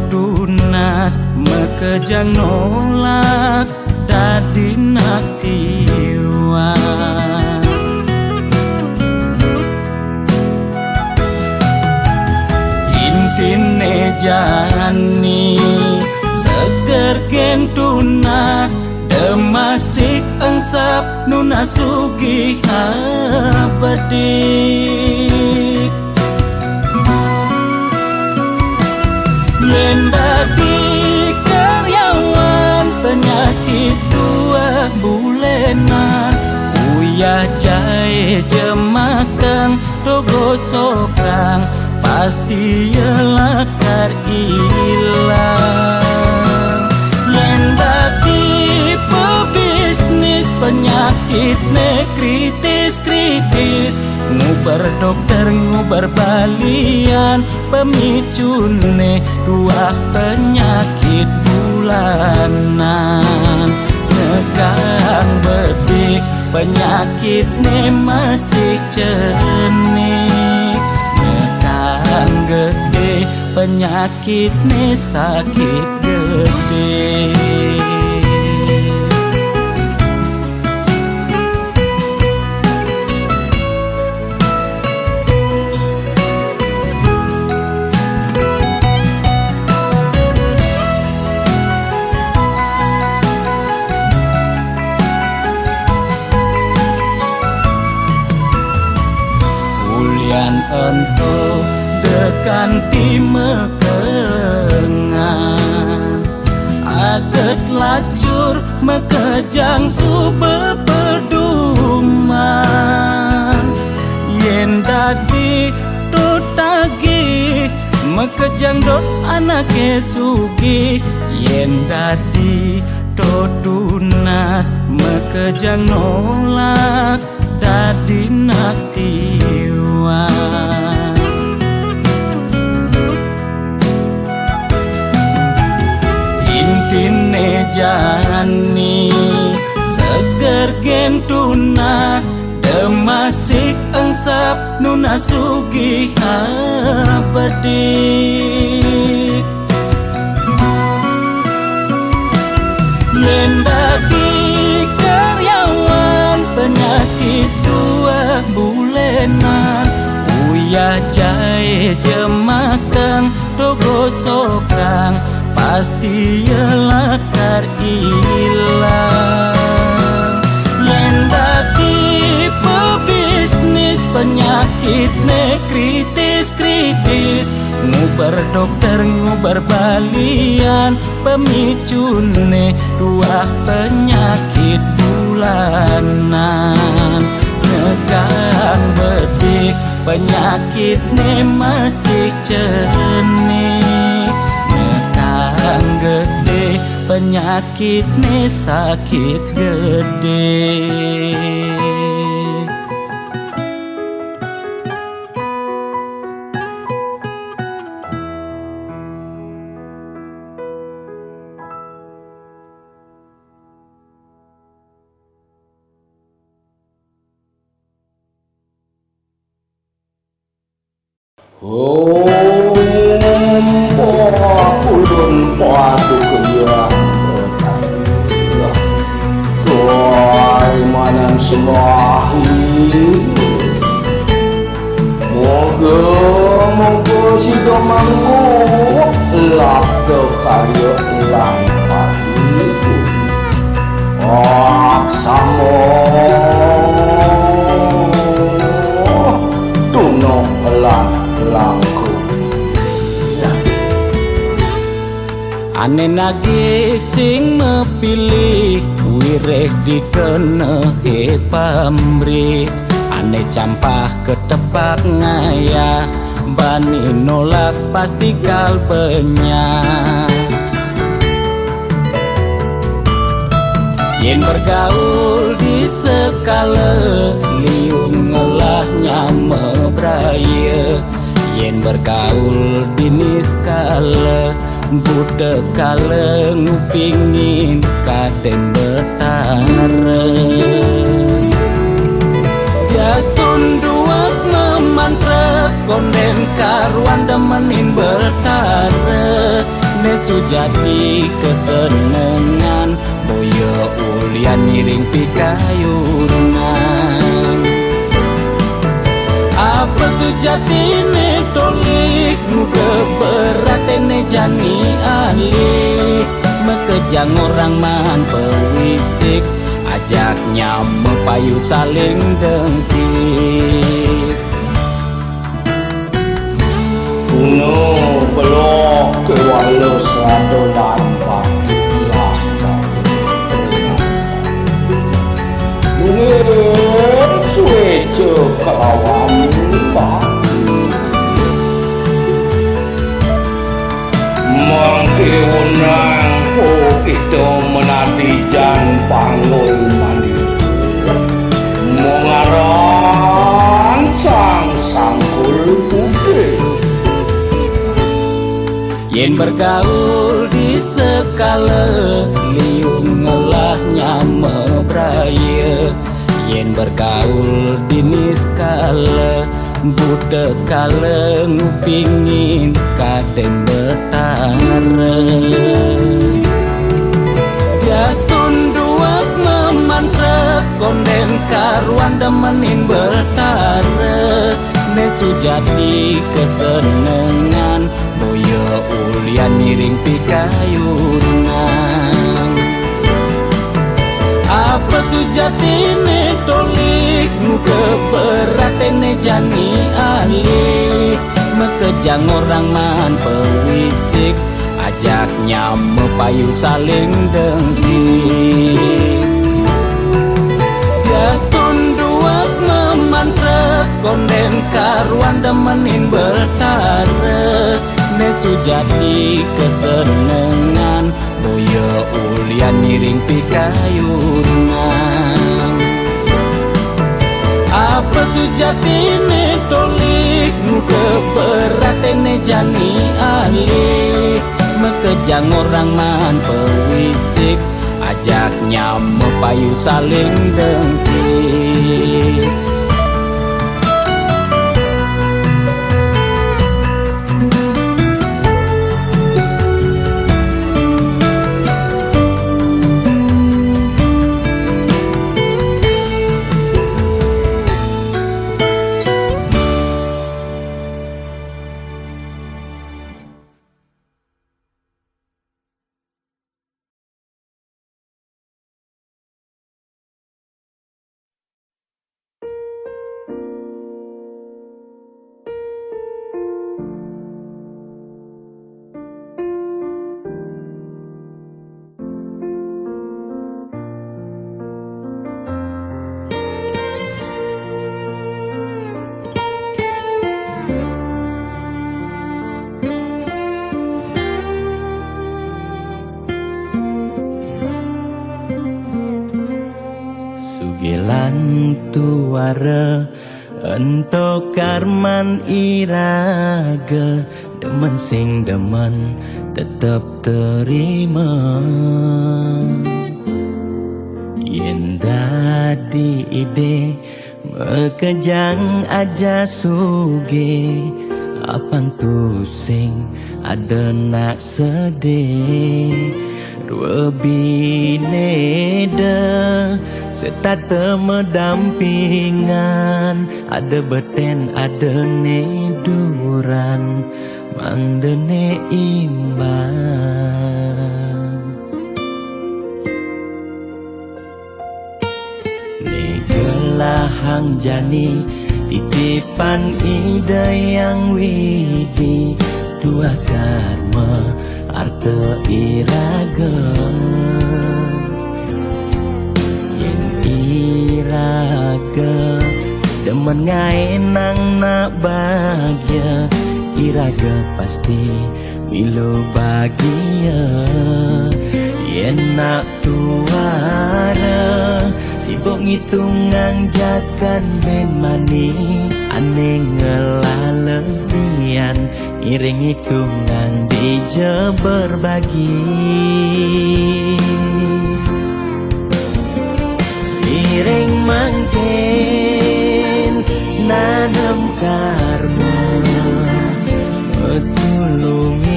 tunas mekejang nolak dadi nak tiwas. Intine jani seger gen tunas, demasik engsap nuna sugih abedik. Yen dadi karyawan penyakit 2 bulenan, uyah jahe jemakang dogo sokang, pasti yelakar ilang. Yen dadi pebisnis penyakit ne kritis-kritis, ngubar dokter ngubar balian, pemicune 2 penyakit bulanan. Nekang bedik penyakit ne masih cenik, nekang gede penyakit ne sakit gede. Ento dekan di mekengan, aget lacur mekejang sube peduman. Yen dadi tutagi mekejang dot anake sugih, yen dadi tunas mekejang nolak dadi nak tiwas. Intine jani seger gen tunas, demasik engsap nuna sugih abedik. Yen dadi karyawan penyakit 2 bulenan, uyah jahe jemakang dogo sokang, pasti yelakar ilang. Yen dadi pebisnis penyakit ne kritis-kritis, ngubar dokter ngubar balian, pemicune 2 penyakit bulanan. Nekang bedik penyakit ne masih cenik, nekang gede penyakit ne sakit gede. Kulun padu kaya Tuai manam semahi, moga si domangku lak ke karya lang. Ane nagih sing mepilih wireh dikenehe pamrih. Ane campah ketepak ngaya bani nolak pasti kalpenya. Yen bergaul di sekala liung ngelahnya mebraya. Yen bergaul di niskala budak kala ngupingin kaden betara. Jastun duak memantra konden karuan demenin betara. Nesu jadi kesenengan boyo ulian ngiring pikayunan. Apa sejati ne tolik muda berat ne jani alih. Mekejang orang man pewisik ajaknya mepayu saling dengki. Kuno belok ke walau serado lambat lah mungkin cuaca kelawan batu mangkiunang kita menadi jan panggul mandi mengaran sangkul putih. Yen bergaul di sekala liung ngelahnya mebraya. Yen bergaul di niskala budak kala ngupingin kaden betara. Jastun duak memantra konden karuan demenin betara. Nesu jadi kesenengan boyo ulian miring pikayunan. Apa sujati ne tolik muka berat ne jani alih. Mekejang orang man pewisik ajaknya mepayu saling dengki. Jastun duak memantra konden karuan demenin betara. Nesu jadi kesenengan boyo ulian miring pikayunan. Apa sujati ne tolik muka berat ne jani alih. Mekejang orang man pewisik ajaknya mepayu saling dengki. Sugilan tuara ento karman iraga demen sing demen tetep terima. Yen dadi ide mekejang aja suge apang tu sing ada nak sedih. Dua bineda serta medampingan, ada beten ada neduran mandene imbang. Negelahang jani titipan ide yang widi dua karma arte iraga yen iraga demen ngae nang nak bahagia iraga pasti milo bahagia yen nak tuara sibuk ngitungan jakan ben mani aneh ngelalebian iring hitungan dija berbagi iring mangkin nanam karma tulungin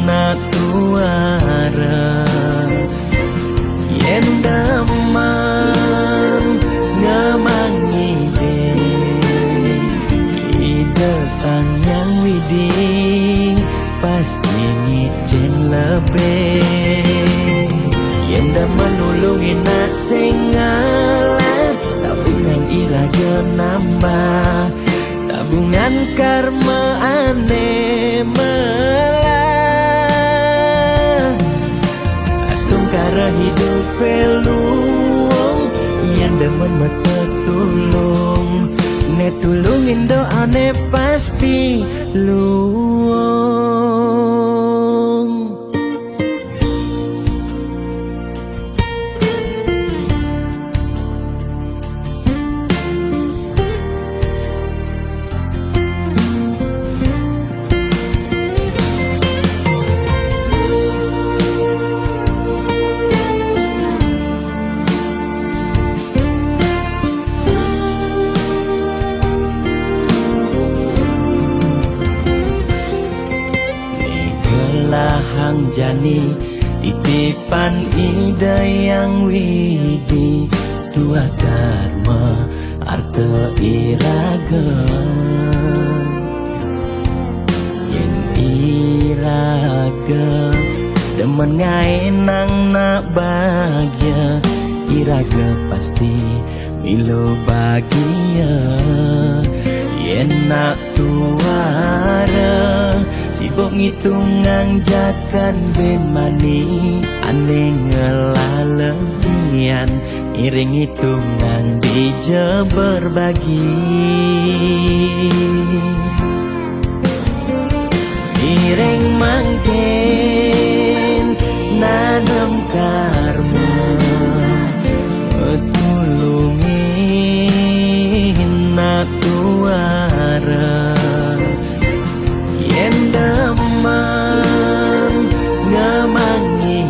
nak tuara yen daman ngemangi ide sang yang widi pasti ngicen lebih yen daman nulungin nak singalah tabungan iraga nambah tabungan karma aneh melah astung kara hidup peluang yang demen mata tulung ne tulungin doane pasti luang. Hang jani titipan ida yang widi dua dharma arte iraga yen iraga demen ngae nang nak bahagia iraga pasti milo bahagia yen nak tuara sibuk ngitungan jakan ben mani aneh ngelalebian iring hitungan dija berbagi iring mangkin nanam karma tulungin nak tuara yen daman ngemangi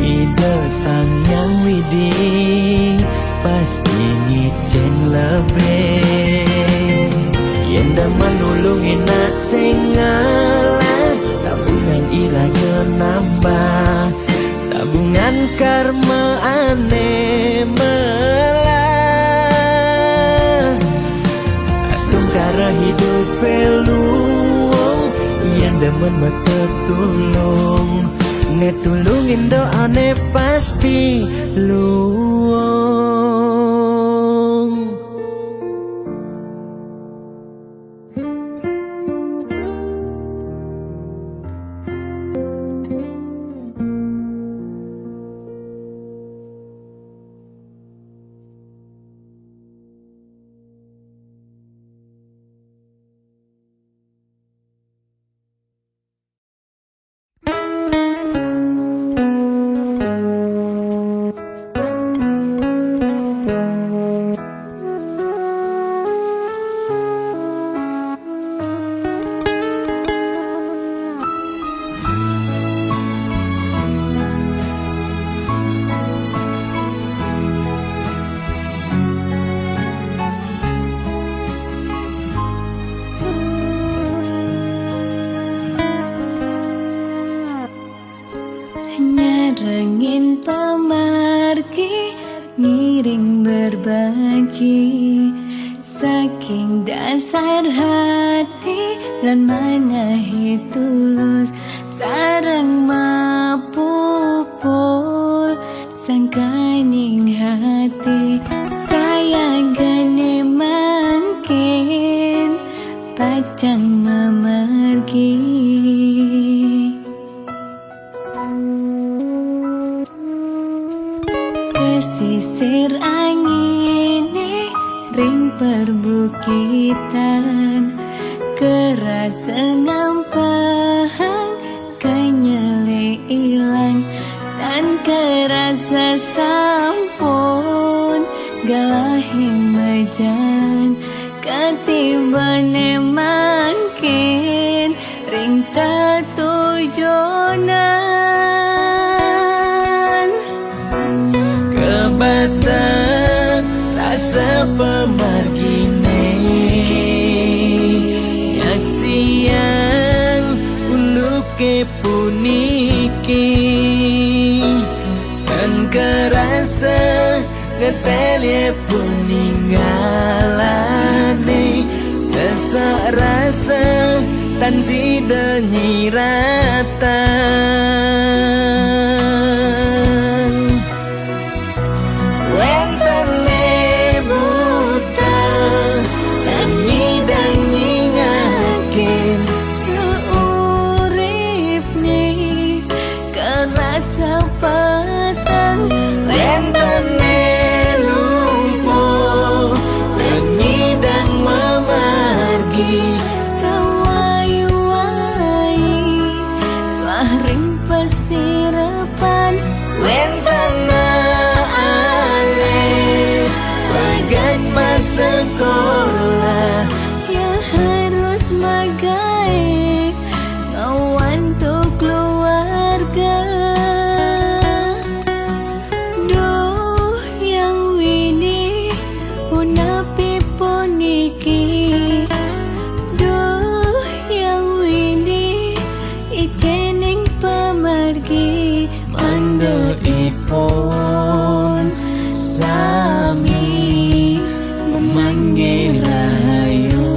ide sang yang widi pasti ngicen lebih yen daman nulungin nak singalah tabungan iraga nambah tabungan karma aneh melah astung kara hidup peluang yang demen mata tulung ne tulungin doane pasti luang. Rengin pemargi ngiring berbagi saking dasar hati lan manahi tulus sarang mapupul sangkaning hati sayang gane mangkin pacang memar jonan Kebata rasa pemargine Yak siang uluke puniki Dan kerasa ngetelye peninggalane Sesak rasa tan si denyiratan Wentane buta dan nyidang nyingakin seurip nih kerasa petang Wentane lumpuh dan nyidang memargi sawai-wai lahring pesirapan Wentana ale bagat pas sekolah ya harus magai ngawan tuh keluarga duh yang wini punapi puniki duh yang wini ijening pemargi Mando ipon sami memanggil rahayu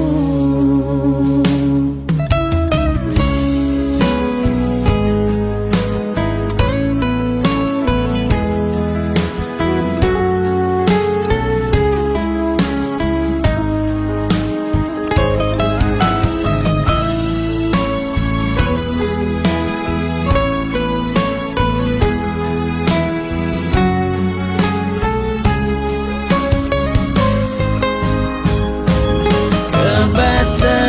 Kebata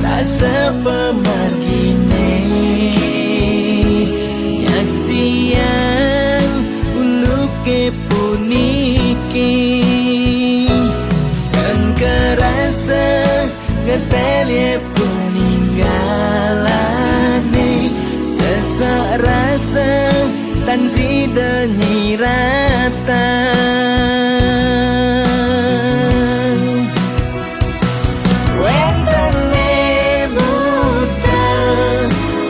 rasa pemargine Yak siang uluke puniki Dan kerasa ngetelye peninggalane Sesak rasa tan si denyiratan Wentane buta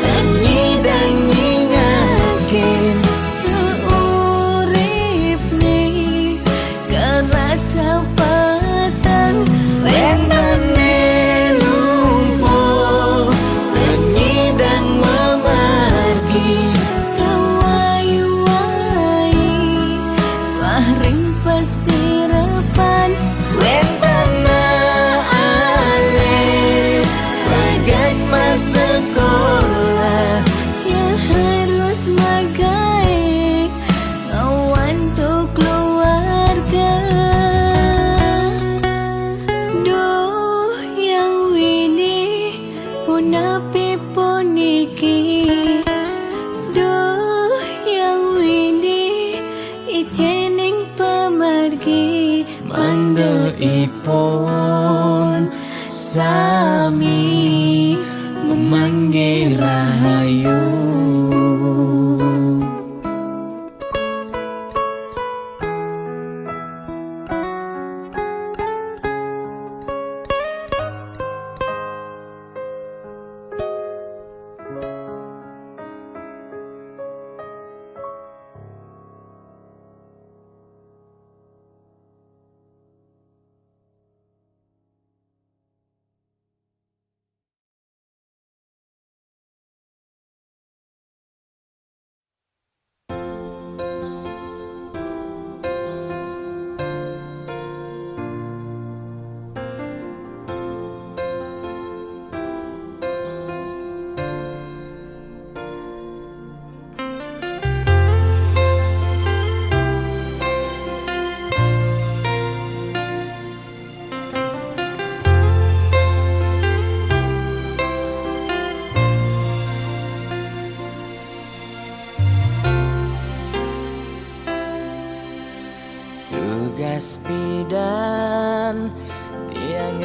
dan nyidang nyingakin seurip nih kerasa petang Wentane lumpuh dan nyidang memargi sawai-wai lahring pesirapan Wentana ale bagat pas sekolah ya harus magai ngawan tuh keluarga duh yang wini punapi puniki duh yang wini ijening pemargi Mando ipon sami memanggil rahayu tugas bidan tiang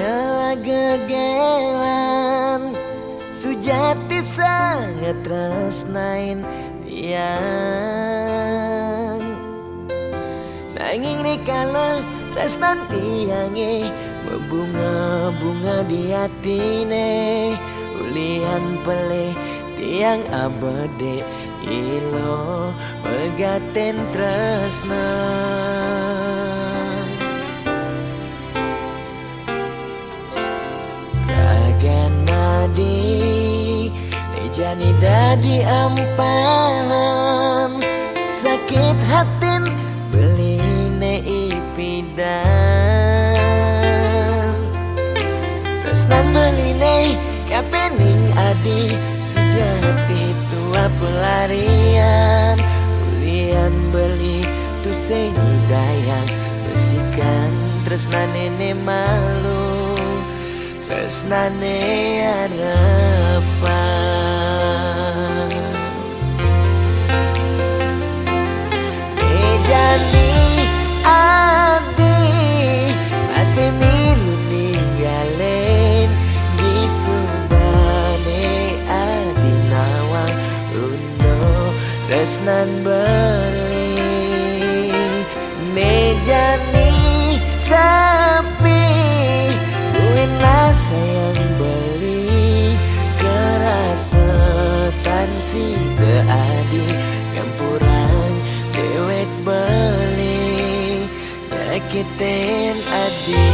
gegelan sujati sangat tresnain tiang. Nanging rikala tresnan tiange berbunga-bunga di hatine, ulian pelih tiang abade ilo megaten tresna. Nadi nejani dadi ampahan, sakit hatin beline ipidan. Tresnan beline kapening adi sejati tua pelarian, ulian beli tu sing dayang besikan tresnan nene malu, tresnane harapan. Nejani adi masih milu ninggalen di subane adi nawang uno tresnan beli. Nejani sapi lah sayang beli kerasetan si teadi ngampuran dewek beli nyakitin adi.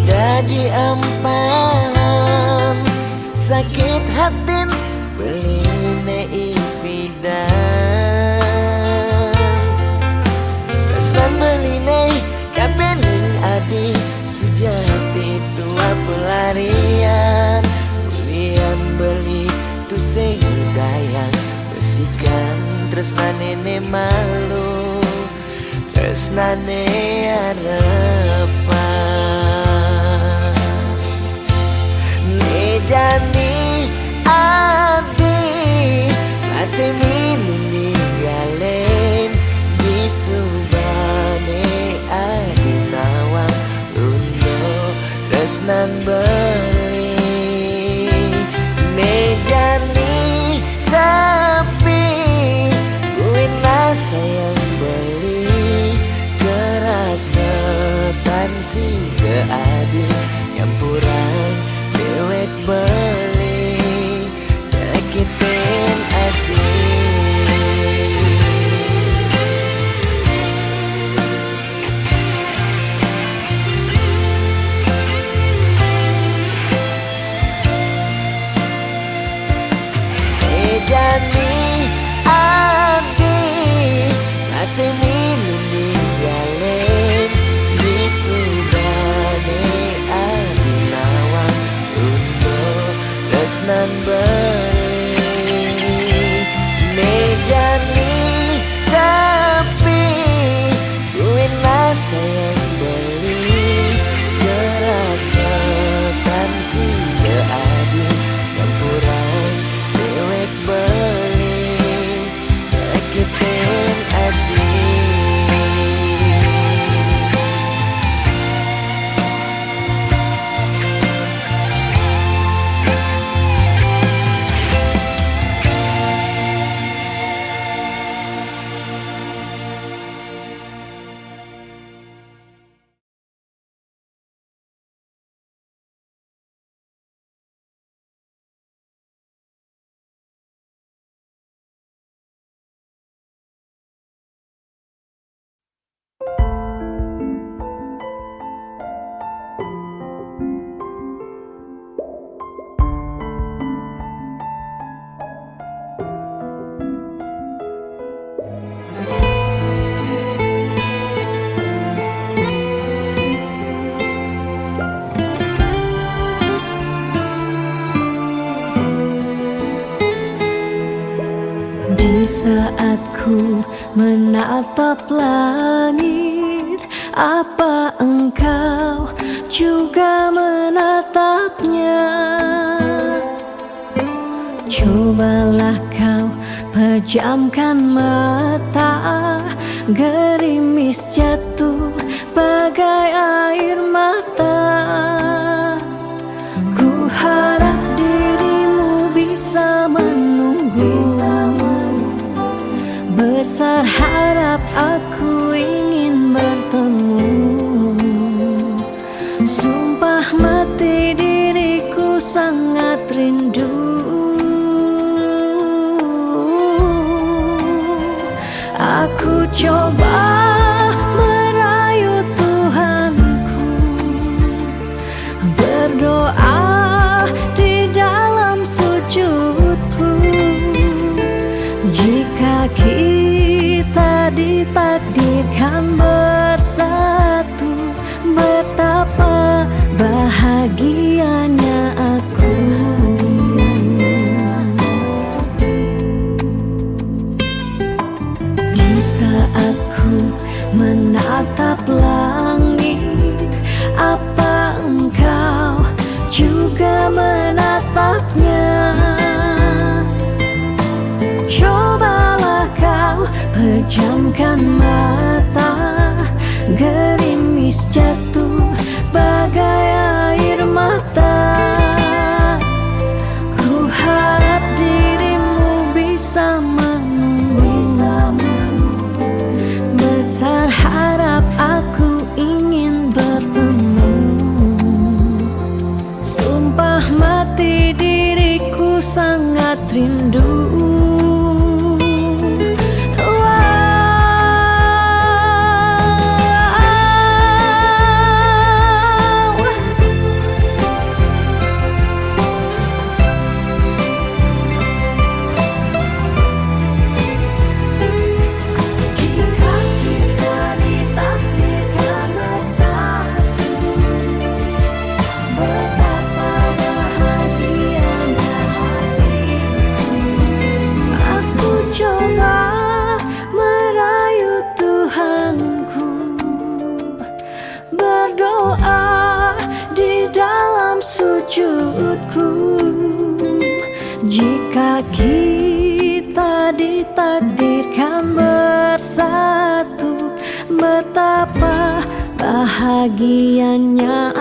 Dadi ampahan, sakit hatin beline ipidan. Tresnan beline kapening adi sujati tua pelarian, ulian beli tu sing dayang besikan tresnan nene malu, tresnane harapan. Nejani adi masih milu ninggalen di subane adi nawang uno tresnan beli. Nejani sapi buin lah sayang beli kerasetan si adi nyampuran dewek beli nyakitin adi. Nejani adi masih milu ninggalen di subane adi nawang tresnan beli. Nejani sapi buin lah sayang beli kerasetan si adi campuran dewek beli nyakitin adi. Di saat ku menatap langit, apa engkau juga menatapnya. Cobalah kau pejamkan mata, gerimis jatuh bagai air mata. Ku harap dirimu bisa menunggu. Besar harap aku ingin bertemu. Sumpah mati diriku sangat rindu. Aku coba merayu Tuhanku, berdoa di dalam sujudku. Jika kita ditakdirkan bersatu, betapa bahagianya aku. Di saat ku menatap langit, apa engkau juga menatapnya? Cobalah kau pejamkan mata, gerimis jatuh bagai air mata. Ku harap dirimu bisa menunggu. Besar harap aku ingin bertemu. Sumpah mati diriku sangat rindu. Berdoa di dalam sujudku. Jika kita ditakdirkan bersatu, betapa bahagianya